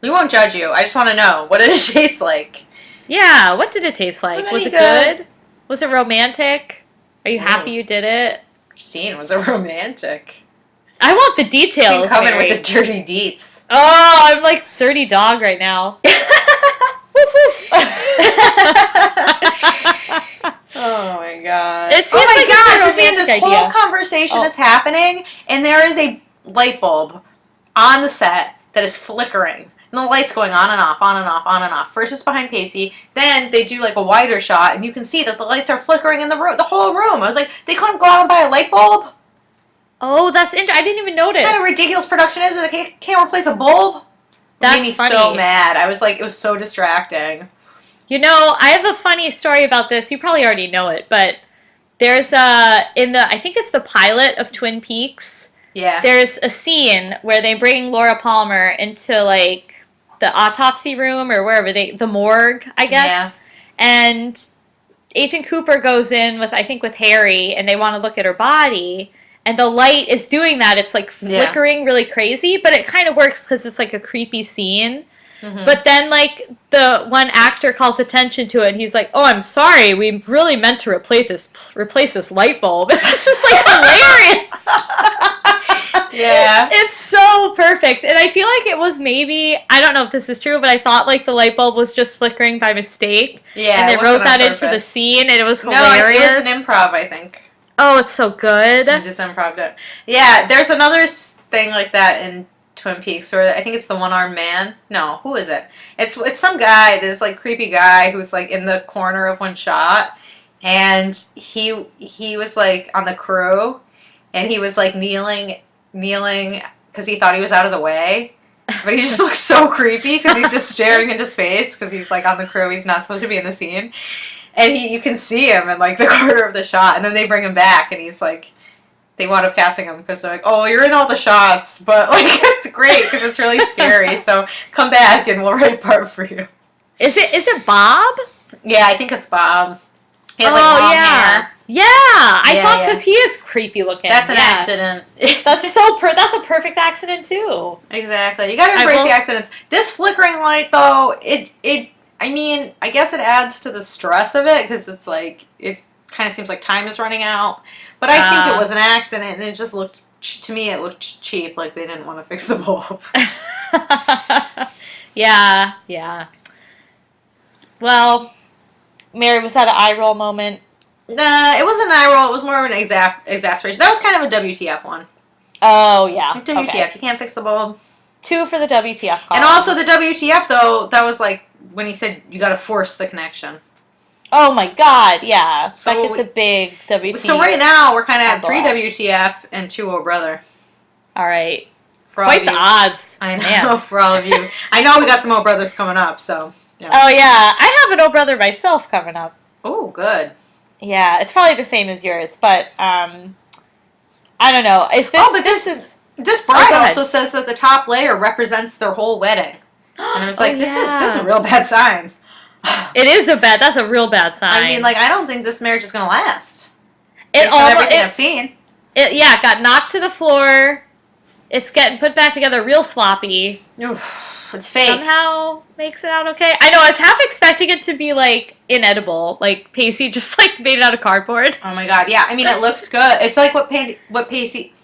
We won't judge you. I just want to know. What did it taste like? Yeah. What did it taste like? Was it good? good? Was it romantic? Are you happy you did it? Christine, was it romantic? I want the details. Coming with the dirty deets. Oh, I'm like dirty dog right now. Woof, woof. Oh my god. Oh my god, Christine, this whole conversation is happening, and there is a light bulb on the set that is flickering. And the light's going on and off, on and off, on and off. First it's behind Pacey, then they do like a wider shot, and you can see that the lights are flickering in the whole room. I was like, they couldn't go out and buy a light bulb? Oh, that's interesting. I didn't even notice. What kind of ridiculous production is it? They can't replace a bulb? That made me so mad. I was like, it was so distracting. You know, I have a funny story about this. You probably already know it, but there's I think it's the pilot of Twin Peaks. Yeah. There's a scene where they bring Laura Palmer into like the autopsy room or wherever the morgue, I guess. Yeah. And Agent Cooper goes in with Harry, and they want to look at her body. And the light is doing that. It's like flickering really crazy, but it kind of works because it's like a creepy scene. Mm-hmm. But then like the one actor calls attention to it, and he's like, "Oh, I'm sorry. We really meant to replace this light bulb." It's just like hilarious. Yeah. It's so perfect. And I feel like it was maybe, I don't know if this is true, but I thought like the light bulb was just flickering by mistake. Yeah. And they wrote that into the scene, and it was hilarious. No, it was an improv, I think. Oh, it's so good. I just improv'd it. Yeah, there's another thing like that in Twin Peaks where I think it's the one-armed man. No, who is it? It's some guy, this like creepy guy who's like in the corner of one shot, and he was like on the crew, and he was like kneeling because he thought he was out of the way. But he just looks so creepy because he's just staring into space because he's like on the crew. He's not supposed to be in the scene. And you can see him in, like, the corner of the shot. And then they bring him back, and he's, like, they wound up casting him because they're like, oh, you're in all the shots. But, like, it's great because it's really scary. So come back, and we'll write a part for you. Is it Bob? Yeah, I think it's Bob. He has, like, long hair. Yeah, I thought because he is creepy looking. That's an accident. That's a perfect accident, too. Exactly. You gotta embrace the accidents. This flickering light, though, I mean, I guess it adds to the stress of it because it's like, it kind of seems like time is running out. But I think it was an accident, and it just looked, to me, it looked cheap, like they didn't want to fix the bulb. Yeah. Well, Mary, was that an eye roll moment? Nah, it wasn't an eye roll. It was more of an exasperation. That was kind of a WTF one. Oh, yeah. Like WTF, Okay. you can't fix the bulb. 2 for the WTF call. And also the WTF, though, that was like when he said you gotta force the connection. Oh my god, yeah. So that gets a big WTF. So right now, we're kind of at 3 WTF and 2 Oh Brother. Alright. For all Quite of the you. odds. I know, Man. for all of you. I know we got some Oh Brothers coming up, so. Yeah. Oh yeah, I have an Oh Brother myself coming up. Oh, good. Yeah, it's probably the same as yours, but, I don't know. Is this, but this bride also says that the top layer represents their whole wedding. And I was like, this is a real bad sign. It is that's a real bad sign. I mean, like, I don't think this marriage is going to last. Based on everything I've seen. It got knocked to the floor. It's getting put back together real sloppy. It's fake. Somehow makes it out okay. I know, I was half expecting it to be, like, inedible. Like, Pacey just, like, made it out of cardboard. Oh, my God. Yeah, I mean, it looks good. It's like what Pacey...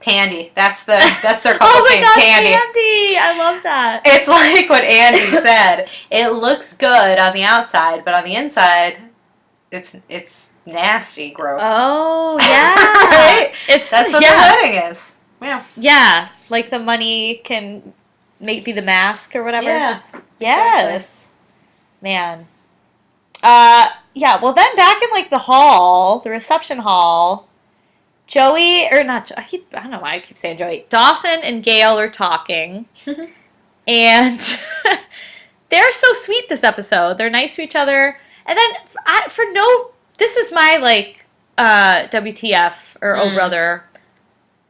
Pandy. That's their couple's name. Pandy. Pandy! I love that. It's like what Andie said. It looks good on the outside, but on the inside, it's nasty, gross. Oh, yeah. Right? That's what the wedding is. Yeah. Yeah. Like the money can be the mask or whatever. Yeah. Yes. Exactly. Man. Yeah, well then back in like the hall, the reception hall, Joey, or not, I don't know why I keep saying Joey. Dawson and Gail are talking. And they're so sweet this episode. They're nice to each other. And then this is my like WTF or Oh Brother.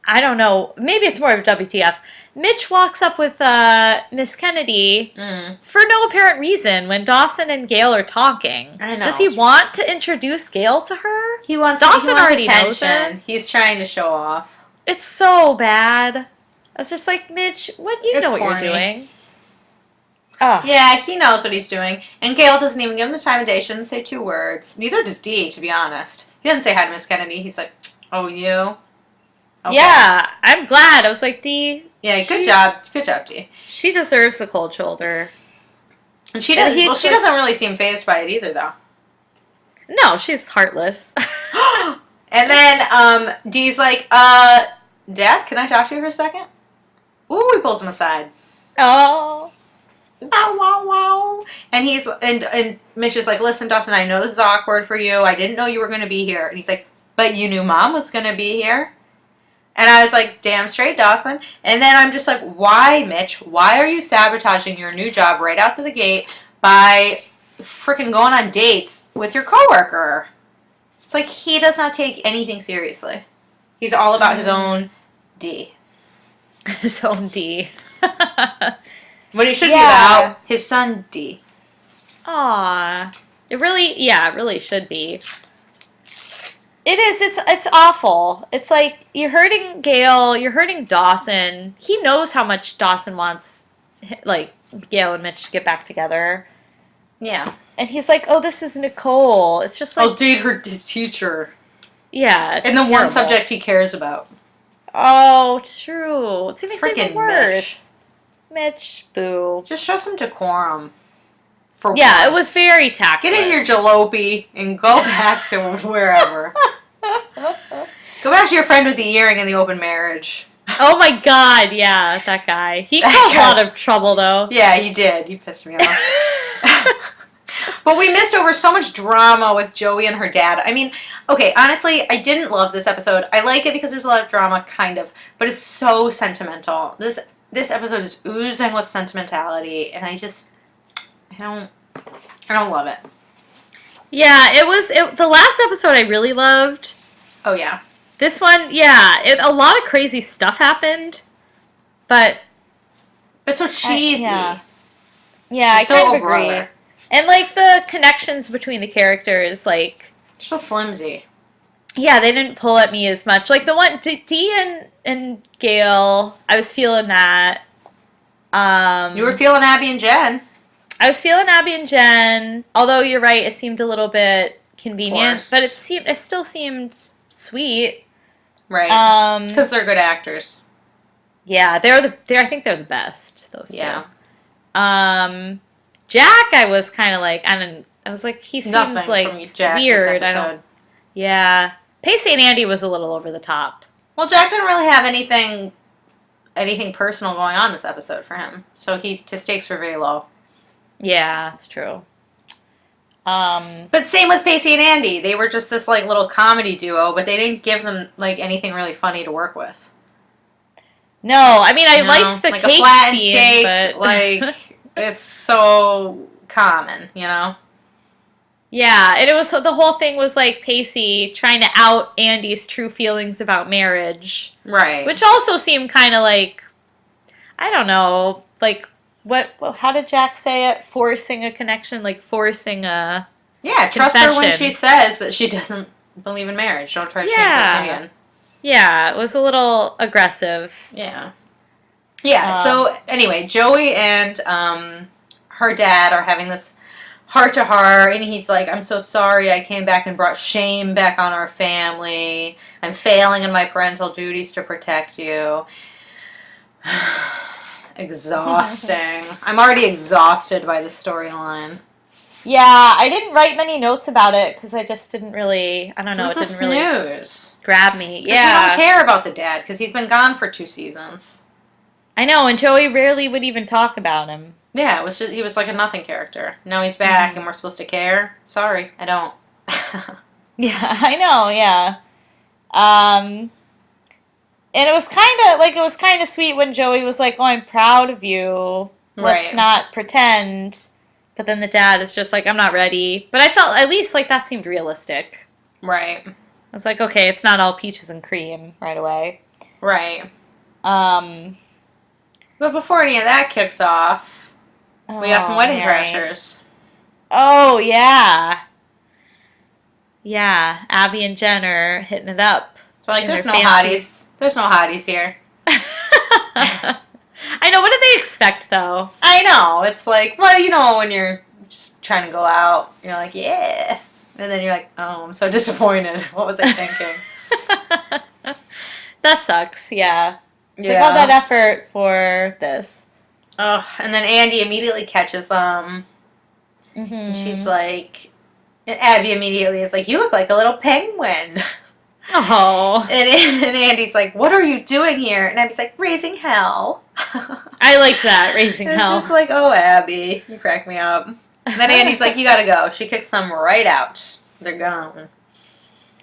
I don't know. Maybe it's more of WTF. Mitch walks up with Miss Kennedy for no apparent reason when Dawson and Gail are talking. I know. Does he want to introduce Gail to her? Dawson already attention. knows her. He's trying to show off. It's so bad. I was just like, Mitch, you know what corny. you're doing. Oh. Yeah, he knows what he's doing. And Gail doesn't even give him the time of day. She doesn't say 2 words. Neither does D, to be honest. He doesn't say hi to Miss Kennedy. He's like, oh, you? Okay. Yeah, I'm glad. I was like, D. Yeah, good job. Good job, D. She deserves the cold shoulder. And she doesn't. She doesn't really seem fazed by it either, though. No, she's heartless. And then Dee's like, Dad, can I talk to you for a second? Ooh, he pulls him aside. Oh. Wow, wow, wow. And and Mitch is like, listen, Dawson, I know this is awkward for you. I didn't know you were going to be here. And he's like, but you knew Mom was going to be here? And I was like, damn straight, Dawson. And then I'm just like, why, Mitch? Why are you sabotaging your new job right out to the gate by freaking going on dates with your coworker? It's like he does not take anything seriously. He's all about his own D. His own D. What he should be about, his son D. Aw. It really should be. It is. It's awful. It's like you're hurting Gail. You're hurting Dawson. He knows how much Dawson wants, like, Gail and Mitch to get back together. Yeah. And he's like, oh, this is Nicole. It's just like... I'll date his teacher. Yeah, it's and the terrible. one subject he cares about. Oh, true. It makes it even worse. Mitch. Boo. Just show some decorum. Yeah, it was very tactless. Get in your jalopy and go back to wherever. Go back to your friend with the earring and the open marriage. Oh my god, yeah, that guy. He caused a lot of trouble, though. Yeah, he did. He pissed me off. But we missed over so much drama with Joey and her dad. I mean, okay, honestly, I didn't love this episode. I like it because there's a lot of drama, kind of. But it's so sentimental. This episode is oozing with sentimentality, and I don't love it. Yeah, the last episode I really loved. Oh, yeah. This one, yeah, a lot of crazy stuff happened, but... It's so cheesy. Yeah, I kind of agree. And, like, the connections between the characters, like... They're so flimsy. Yeah, they didn't pull at me as much. Like, the one, Dee and Gail, I was feeling that. You were feeling Abby and Jen. I was feeling Abby and Jen, although you're right, it seemed a little bit convenient, but it still seemed sweet. Right. Because they're good actors. Yeah, I think they're the best, those two. Yeah. Jack, I was kind of like, I was like, he seems like weird. Yeah. Pacey and Andie was a little over the top. Well, Jack didn't really have anything personal going on this episode for him, so his stakes were very low. Yeah, that's true. But same with Pacey and Andie. They were just this like little comedy duo, but they didn't give them like anything really funny to work with. No, I mean I liked the like cake a flattened scene, cake, but like it's so common, you know. Yeah, and it was the whole thing was like Pacey trying to out Andie's true feelings about marriage, Right? which also seemed kind of like, I don't know, like what? How did Jack say it? Forcing a connection, like forcing a trust her when confession. she says that she doesn't believe in marriage. Don't try to change her opinion. Yeah, it was a little aggressive. Yeah. So anyway, Joey and her dad are having this heart-to-heart, and he's like, I'm so sorry I came back and brought shame back on our family. I'm failing in my parental duties to protect you. Exhausting. I'm already exhausted by this storyline. Yeah, I didn't write many notes about it because I just didn't really, I don't know, it didn't really grab me. Yeah. We don't care about the dad because he's been gone for 2 seasons. I know, and Joey rarely would even talk about him. Yeah, he was like a nothing character. Now he's back and we're supposed to care. Sorry, I don't. Yeah, I know, yeah. And it was kind of sweet when Joey was like, "Oh, I'm proud of you. Let's not pretend." But then the dad is just like, "I'm not ready." But I felt at least like that seemed realistic. Right. I was like, "Okay, it's not all peaches and cream right away." Right. But before any of that kicks off, we got some wedding crashers. Oh, yeah. Yeah, Abby and Jen are hitting it up. So, like, there's no hotties. There's no hotties here. I know. What did they expect, though? I know. It's like, well, you know, when you're just trying to go out, you're like, yeah. And then you're like, oh, I'm so disappointed. What was I thinking? That sucks, yeah. Like all that effort for this. Oh, and then Andie immediately catches them. Mm-hmm. And she's like, Abby immediately is like, you look like a little penguin. Oh. And Andie's like, what are you doing here? And Abby's like, raising hell. I liked that, raising hell. It's just like, oh, Abby, you crack me up. And then Andie's like, you gotta go. She kicks them right out. They're gone.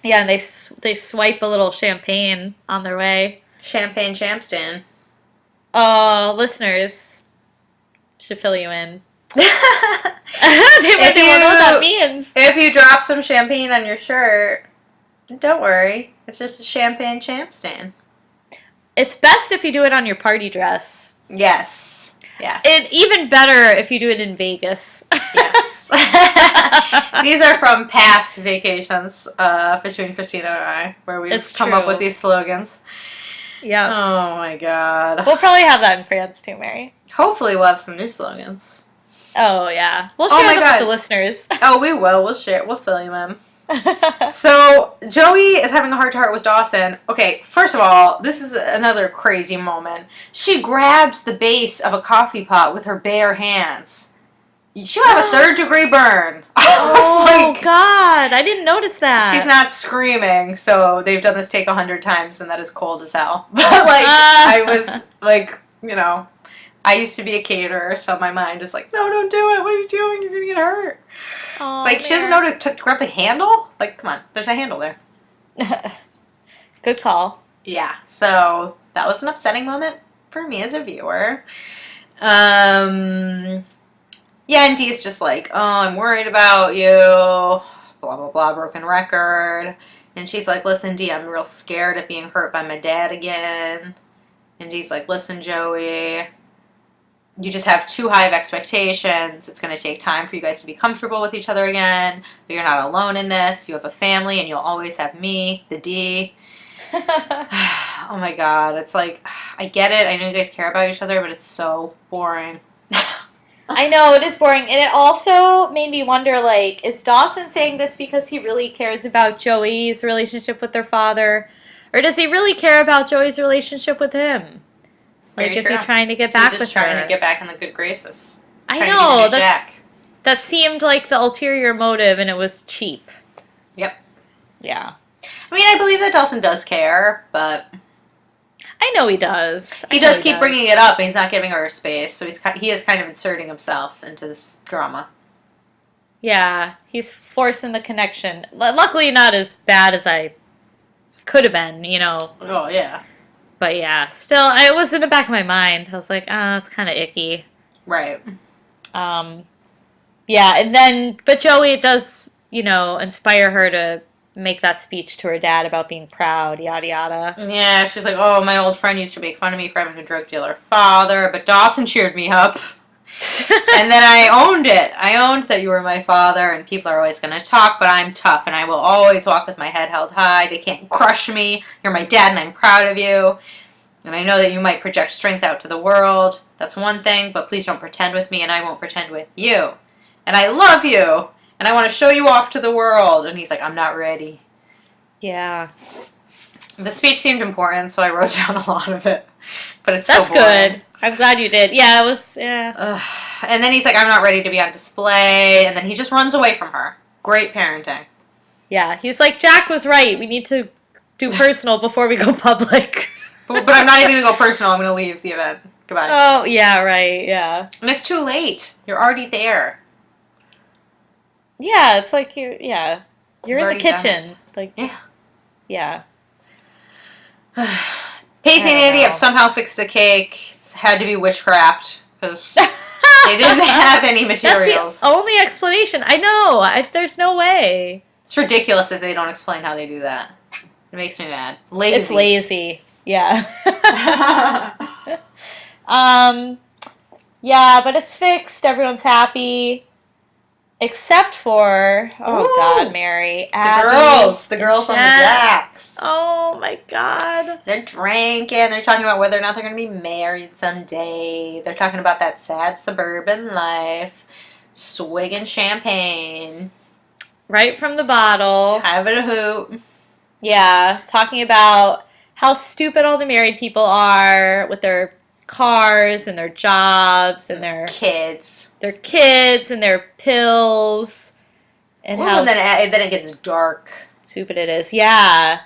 Yeah, and they swipe a little champagne on their way. Champagne champstan. Oh, listeners, should fill you in. They won't know what that means. If you drop some champagne on your shirt, don't worry. It's just a champagne champstan. It's best if you do it on your party dress. Yes. Yes. And even better if you do it in Vegas. Yes. These are from past vacations between Christina and I, where we've come up with these slogans. Yeah. Oh my God. We'll probably have that in France too, Mary. Hopefully we'll have some new slogans. Oh yeah. We'll share them with the listeners. Oh, we will. We'll share. We'll fill you in. So Joey is having a heart-to-heart with Dawson. Okay, first of all, this is another crazy moment. She grabs the base of a coffee pot with her bare hands. She'll have a 3rd-degree burn. Oh, God. I didn't notice that. She's not screaming, so they've done this take 100 times, and that is cold as hell. But, like, I was, like, you know, I used to be a caterer, so my mind is like, no, don't do it. What are you doing? You're going to get hurt. Oh, it's like, she doesn't know to grab the handle? Like, come on. There's a handle there. Good call. Yeah, so that was an upsetting moment for me as a viewer. Yeah, and Dee's just like, oh, I'm worried about you, blah, blah, blah, broken record. And she's like, listen, Dee, I'm real scared of being hurt by my dad again. And Dee's like, listen, Joey, you just have too high of expectations. It's going to take time for you guys to be comfortable with each other again. But you're not alone in this. You have a family, and you'll always have me, the D. Oh, my God. It's like, I get it. I know you guys care about each other, but it's so boring. I know, it is boring. And it also made me wonder, like, is Dawson saying this because he really cares about Joey's relationship with their father? Or does he really care about Joey's relationship with him? Like, is he trying to get back with her? He's just trying to get back in the good graces. I know, that seemed like the ulterior motive, and it was cheap. Yep. Yeah. I mean, I believe that Dawson does care, but I know he does. he does keep bringing it up, and he's not giving her space, so he is kind of inserting himself into this drama. Yeah, he's forcing the connection. Luckily, not as bad as I could have been, Oh, yeah. But yeah, still, it was in the back of my mind. I was like, it's kind of icky. Right. Yeah, and then, but Joey does, inspire her to make that speech to her dad about being proud, yada yada. Yeah, she's like, oh, my old friend used to make fun of me for having a drug dealer father, but Dawson cheered me up. And then I owned it. I owned that you were my father, and people are always going to talk, but I'm tough, and I will always walk with my head held high. They can't crush me. You're my dad, and I'm proud of you. And I know that you might project strength out to the world. That's one thing, but please don't pretend with me, and I won't pretend with you. And I love you, and I want to show you off to the world. And he's like, I'm not ready. Yeah. The speech seemed important, so I wrote down a lot of it. But it's That's so boring. good. I'm glad you did. Yeah, it was, yeah. And then he's like, I'm not ready to be on display. And then he just runs away from her. Great parenting. Yeah, he's like, Jack was right. We need to do personal before we go public. But I'm not even going to go personal. I'm going to leave the event. Goodbye. Oh, yeah, right, yeah. And it's too late. You're already there. Yeah, it's like you're in the kitchen. Like, yeah. Yeah. Pacey and Andie have somehow fixed the cake. It's had to be witchcraft because they didn't have any materials. That's the only explanation. I know. There's no way. It's ridiculous that they don't explain how they do that. It makes me mad. Lazy. It's lazy. Yeah. Yeah, but it's fixed. Everyone's happy. Except for, God, Mary. Abby, The girls on the decks. Oh, my God. They're drinking. They're talking about whether or not they're going to be married someday. They're talking about that sad suburban life. Swigging champagne. Right from the bottle. Having a hoot. Yeah, talking about how stupid all the married people are with their cars and their jobs and their kids. Their kids and their pills. And how then it gets dark. Stupid it is. Yeah.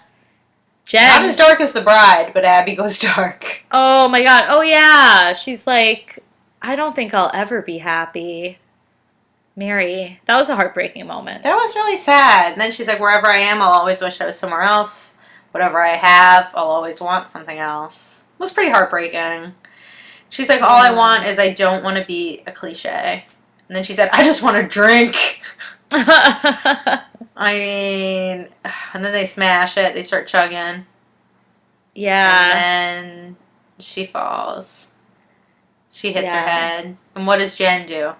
Jen. Not as dark as the bride, but Abby goes dark. Oh my God. Oh yeah. She's like, I don't think I'll ever be happy. Mary. That was a heartbreaking moment. That was really sad. And then she's like, wherever I am, I'll always wish I was somewhere else. Whatever I have, I'll always want something else. It was pretty heartbreaking. She's like, all I want is I don't want to be a cliche. And then she said, I just want to drink. I mean, and then they smash it. They start chugging. Yeah. And then she falls. She hits her head. And what does Jen do?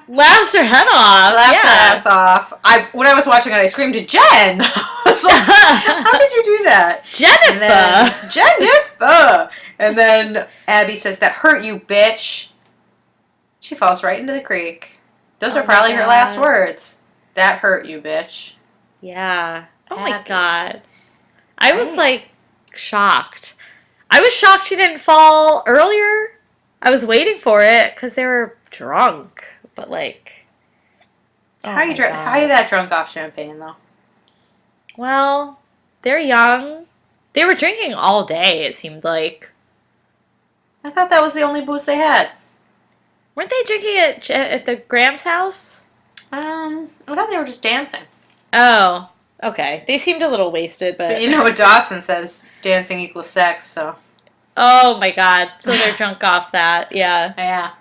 Laughs her head off. Laughed her ass off. When I was watching it, I screamed to Jen. I was like, how did you do that? Jennifer! And then Abby says, that hurt you, bitch. She falls right into the creek. Those are probably her last words. That hurt you, bitch. Yeah. Oh my God. I was like shocked. I was shocked she didn't fall earlier. I was waiting for it because they were drunk. But like, how are you that drunk off champagne though? Well, they're young. They were drinking all day. It seemed like. I thought that was the only booze they had. Weren't they drinking at the Graham's house? I thought they were just dancing. Oh, okay. They seemed a little wasted, but you know what Dawson says: dancing equals sex. So. Oh my God! So they're drunk off that. Yeah. Yeah.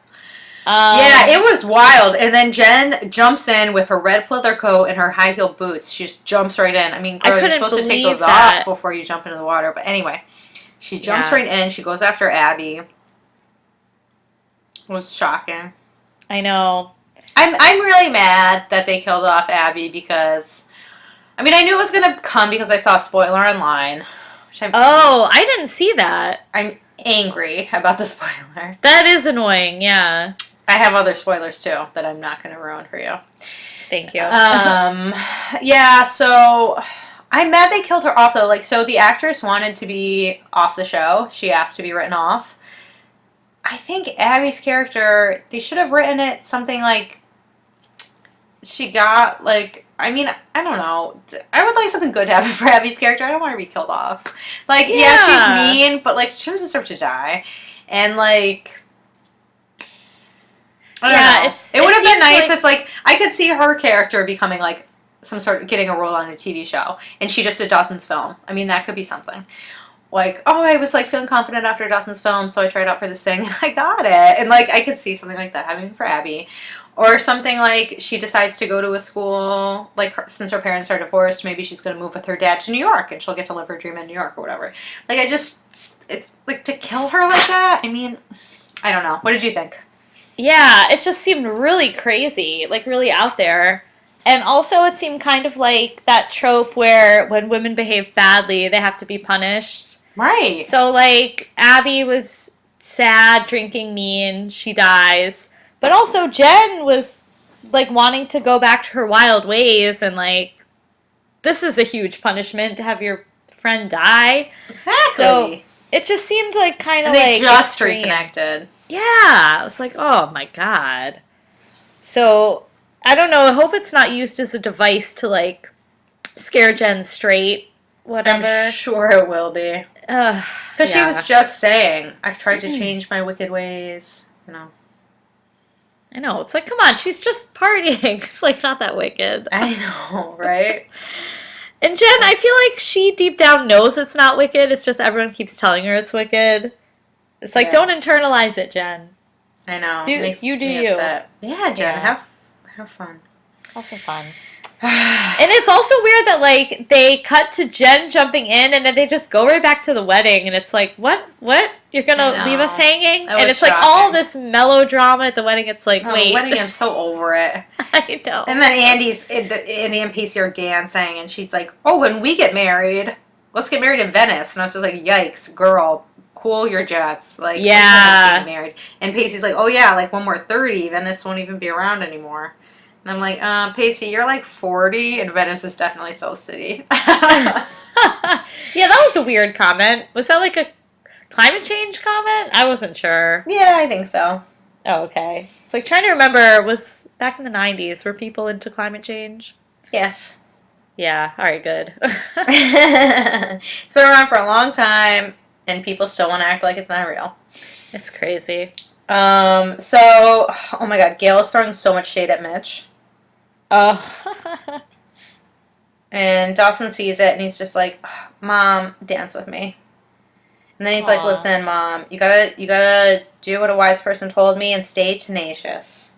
Yeah, it was wild. And then Jen jumps in with her red pleather coat and her high heel boots. She just jumps right in. I mean, girl, you're supposed to take those off before you jump into the water. But anyway, she jumps right in. She goes after Abby. It was shocking. I know. I'm really mad that they killed off Abby because, I mean, I knew it was going to come because I saw a spoiler online. I didn't see that. I'm angry about the spoiler. That is annoying, yeah. I have other spoilers too that I'm not going to ruin for you. Thank you. Yeah, so I'm mad they killed her off though. Like, so the actress wanted to be off the show. She asked to be written off. I think Abby's character, they should have written it something like she got, like, I mean, I don't know. I would like something good to happen for Abby's character. I don't want her to be killed off. Like, yeah, she's mean, but, like, she doesn't deserve to die. And, like, I don't know. It would have been nice if, like, I could see her character becoming, like, some sort of getting a role on a TV show, and she just did Dawson's film. I mean, that could be something. Like, oh, I was, like, feeling confident after Dawson's film, so I tried out for this thing, and I got it. And, like, I could see something like that happening for Abby. Or something like she decides to go to a school, like, since her parents are divorced, maybe she's going to move with her dad to New York, and she'll get to live her dream in New York or whatever. Like, it's, like, to kill her like that, I mean, I don't know. What did you think? Yeah, it just seemed really crazy, like, really out there. And also it seemed kind of like that trope where when women behave badly, they have to be punished. Right. So, like, Abby was sad, drinking mean, she dies. But also Jen was, like, wanting to go back to her wild ways, and, like, this is a huge punishment to have your friend die. Exactly. So it just seemed like kind of like they just extreme. reconnected. Yeah. I was like, oh my God. So I don't know. I hope it's not used as a device to, like, scare Jen straight. Whatever. I'm sure it will be. Because she was just saying, I've tried to change my wicked ways. You know. I know. It's like, come on, she's just partying. It's, like, not that wicked. I know, right? And Jen, I feel like she deep down knows it's not wicked. It's just everyone keeps telling her it's wicked. It's like, don't internalize it, Jen. I know. You do you. Upset. Yeah, Jen, have fun. Have some fun. And it's also weird that, like, they cut to Jen jumping in, and then they just go right back to the wedding, and it's like, what? You're gonna leave us hanging? And it's shocking. Like all this melodrama at the wedding. It's like, wait. The wedding, I'm so over it. I know. And then Andie and Pacey are dancing, and she's like, oh, when we get married, let's get married in Venice. And I was just like, yikes, girl, cool your jets. Like, yeah. Getting married. And Pacey's like, oh yeah, like when we're 30, Venice won't even be around anymore. And I'm like, Pacey, you're like 40, and Venice is definitely still a city. Yeah, that was a weird comment. Was that like a climate change comment? I wasn't sure. Yeah, I think so. Oh, okay. It's like trying to remember, was back in the 90s, were people into climate change? Yes. Yeah, alright, good. It's been around for a long time, and people still want to act like it's not real. It's crazy. Oh my God, Gail is throwing so much shade at Mitch. Oh. And Dawson sees it, and he's just like, Mom, dance with me. And then he's like, listen, Mom, you gotta do what a wise person told me and stay tenacious.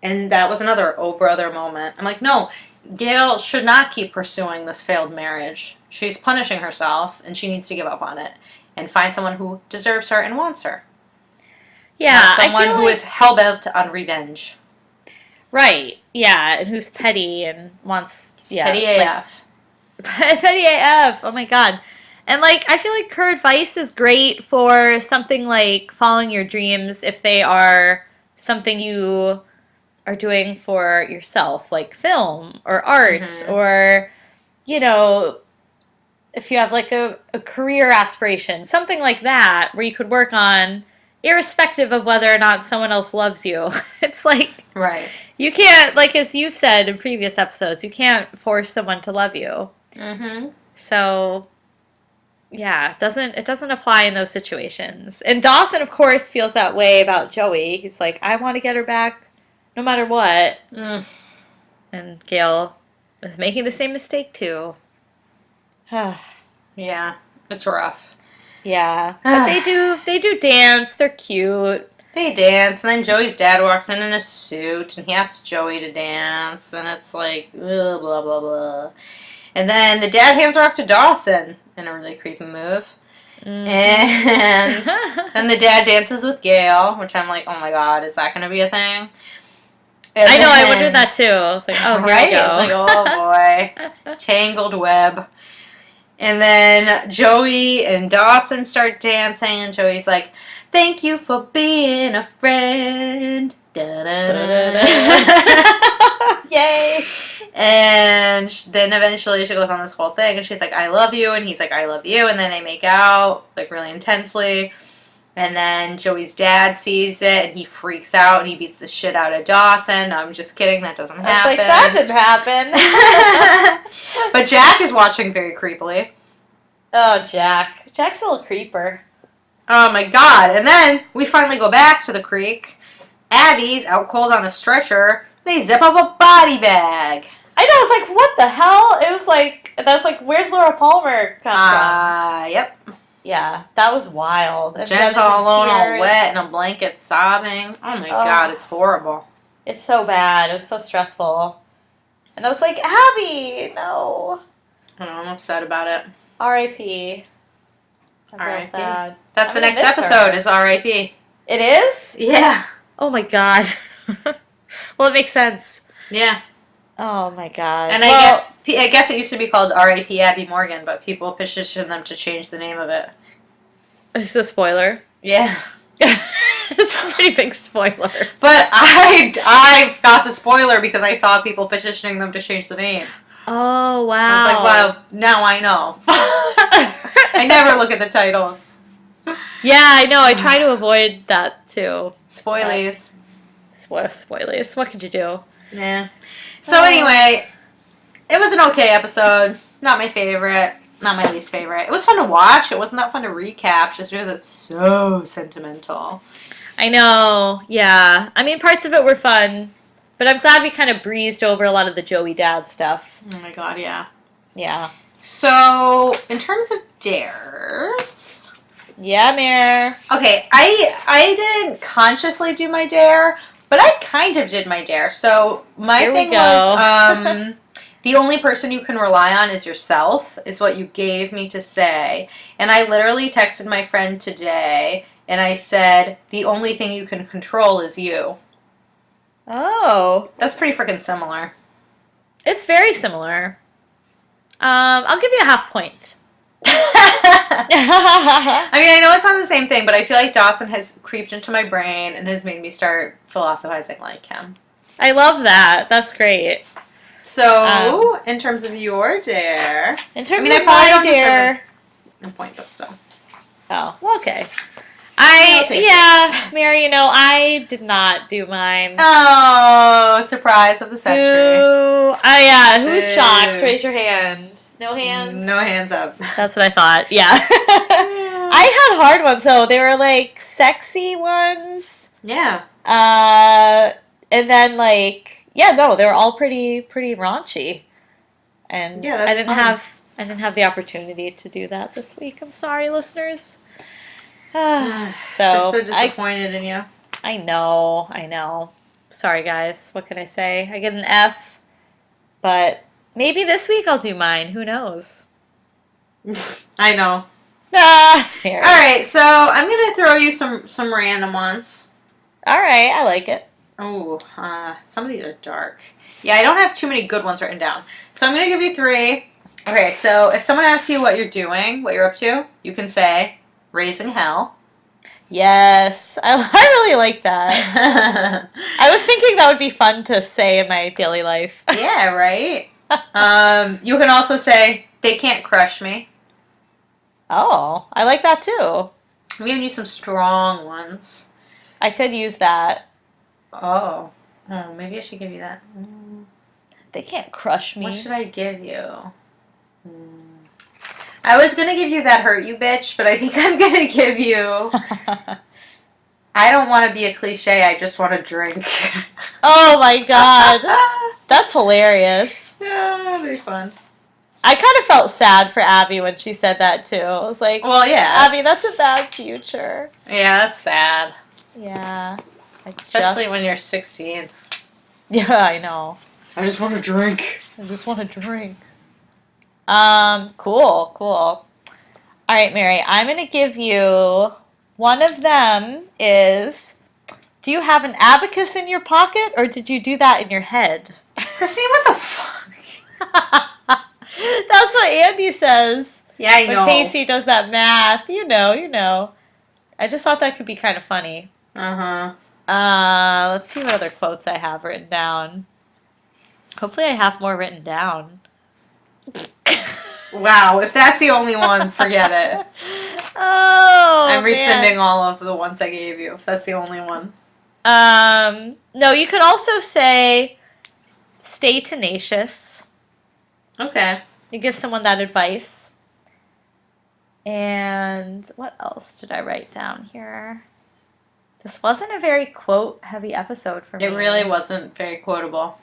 And that was another oh brother moment. I'm like, no, Gail should not keep pursuing this failed marriage. She's punishing herself, and she needs to give up on it and find someone who deserves her and wants her. Yeah, not someone who is hell-bent on revenge. Right, yeah, and who's petty and wants... Yeah, petty AF. Petty AF, oh my God. And, like, I feel like her advice is great for something like following your dreams if they are something you are doing for yourself, like film or art or, you know, if you have, like, a career aspiration, something like that where you could work on... irrespective of whether or not someone else loves you. It's like... Right. You can't, like as you've said in previous episodes, you can't force someone to love you. Mm-hmm. So, yeah, it doesn't apply in those situations. And Dawson, of course, feels that way about Joey. He's like, I want to get her back no matter what. Mm. And Gail is making the same mistake, too. Yeah, it's rough. Yeah, but they do dance. They're cute. They dance, and then Joey's dad walks in a suit, and he asks Joey to dance, and it's like, blah, blah, blah, blah. And then the dad hands her off to Dawson in a really creepy move. Mm. And then the dad dances with Gail, which I'm like, oh my God, is that going to be a thing? And I know, I wondered that too. I was like, oh, here right? we go. I was like, oh boy. Tangled web. And then Joey and Dawson start dancing, and Joey's like, thank you for being a friend. Yay! And then eventually she goes on this whole thing, and she's like, I love you, and he's like, I love you, and then they make out, like, really intensely. And then Joey's dad sees it, and he freaks out, and he beats the shit out of Dawson. No, I'm just kidding. That doesn't happen. I was like, that didn't happen. But Jack is watching very creepily. Oh, Jack. Jack's a little creeper. Oh, my God. And then we finally go back to the creek. Abby's out cold on a stretcher. They zip up a body bag. I know. I was like, what the hell? It was like, that's like, where's Laura Palmer come from? Yep. Yeah, that was wild. And Jen's all alone, all wet, in a blanket, sobbing. Oh my God, it's horrible. It's so bad. It was so stressful. And I was like, Abby, no. I know, I'm upset about it. R.I.P. I'm real R.I.P. sad. That's the next episode, is R.I.P. It is? Yeah. Oh my God. Well, it makes sense. Yeah. Oh my God. And I guess it used to be called R.I.P. Abby Morgan, but people petitioned them to change the name of it. It's a spoiler. Yeah. It's a pretty big spoiler. But I got the spoiler because I saw people petitioning them to change the name. Oh, wow. I was like, well, now I know. I never look at the titles. Yeah, I know. I try to avoid that too. Spoilies. Spoilies. What could you do? Yeah. So anyway, it was an okay episode. Not my favorite. Not my least favorite. It was fun to watch. It wasn't that fun to recap just because it's so sentimental. I know. Yeah. I mean, parts of it were fun, but I'm glad we kind of breezed over a lot of the Joey dad stuff. Oh my God, yeah. Yeah. So, in terms of dares... Yeah, Mare. Okay, I didn't consciously do my dare, but I kind of did my dare. So, my thing was... the only person you can rely on is yourself, is what you gave me to say. And I literally texted my friend today, and I said, the only thing you can control is you. Oh. That's pretty freaking similar. It's very similar. I'll give you a half point. I mean, I know it's not the same thing, but I feel like Dawson has creeped into my brain and has made me start philosophizing like him. I love that. That's great. So, in terms of your dare... In terms of my dare... A point, but so. Oh, well, okay. Mary, you know, I did not do mine. Oh, surprise of the century. Who's shocked? Raise your hand. No hands? No hands up. That's what I thought, yeah. I had hard ones, though. They were, like, sexy ones. Yeah. And then, like, they were all pretty raunchy. And yeah, that's I didn't have the opportunity to do that this week. I'm sorry, listeners. So I'm so disappointed in you. I know. Sorry, guys. What can I say? I get an F, but maybe this week I'll do mine. Who knows? I know. Fair. All right, so I'm gonna throw you some random ones. All right, I like it. Oh, some of these are dark. Yeah, I don't have too many good ones written down, so I'm gonna give you 3. Okay, so if someone asks you what you're doing, what you're up to, you can say raising hell. Yes, I really like that. I was thinking that would be fun to say in my daily life. Yeah, right? You can also say, they can't crush me. Oh, I like that too. I'm giving you some strong ones. I could use that. Oh, maybe I should give you that. They can't crush me. What should I give you? I was going to give you that hurt you bitch, but I think I'm going to give you... I don't want to be a cliche, I just want to drink. Oh my God. That's hilarious. Yeah, that'd be fun. I kind of felt sad for Abby when she said that too. I was like, well, yeah, Abby, that's a bad future. Yeah, that's sad. Yeah. Especially when you're 16. Yeah, I know. I just want to drink. Cool. All right, Mary, I'm going to give you, one of them is, do you have an abacus in your pocket or did you do that in your head? Christine, what the fuck? That's what Andie says. Yeah, I know. When Pacey does that math. You know. I just thought that could be kind of funny. Uh-huh. Let's see what other quotes I have written down. Hopefully I have more written down. Wow, if that's the only one, forget it. Oh, I'm rescinding man. all of the ones I gave you, if that's the only one. No, you could also say stay tenacious. Okay. You give someone that advice. And what else did I write down here? This wasn't a very quote-heavy episode for me. It really wasn't very quotable.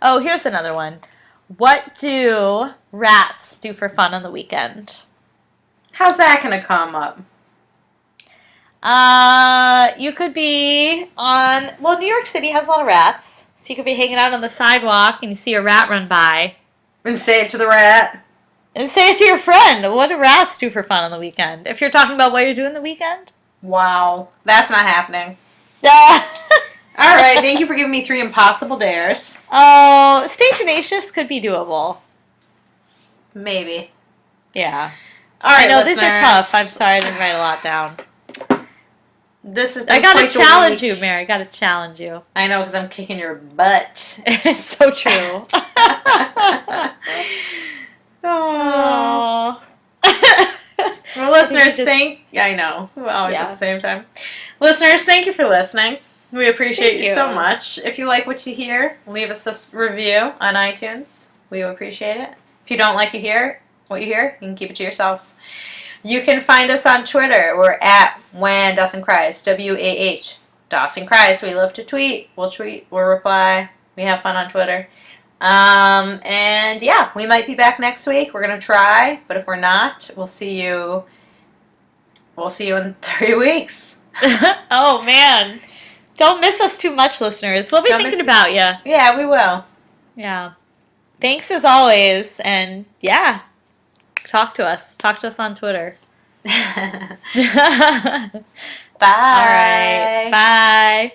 Oh, here's another one. What do rats do for fun on the weekend? How's that going to come up? You could be on... Well, New York City has a lot of rats. So you could be hanging out on the sidewalk and you see a rat run by. And say it to the rat. And say it to your friend. What do rats do for fun on the weekend? If you're talking about what you're doing the weekend. Wow. That's not happening. Yeah. All right. Thank you for giving me 3 impossible dares. Oh, stay tenacious could be doable. Maybe. Yeah. All right, I know, listeners. these are tough. I'm sorry I didn't write a lot down. This is. I gotta challenge you, Mary. I gotta challenge you. I know, because I'm kicking your butt. It's so true. Oh. Well, listeners, I know. We're always at the same time. Listeners, thank you for listening. We appreciate you so much. If you like what you hear, leave us a review on iTunes. We appreciate it. If you don't like what you hear, you can keep it to yourself. You can find us on Twitter. We're at When Dawson Cries. WAH. Dawson Cries. We love to tweet. We'll reply. We have fun on Twitter. And yeah, we might be back next week. We're gonna try, but if we're not, we'll see you in 3 weeks. Oh man. Don't miss us too much, listeners. We'll be thinking about you. Yeah, we will. Yeah. Thanks as always, and yeah, talk to us. Talk to us on Twitter. Bye. All right. Bye.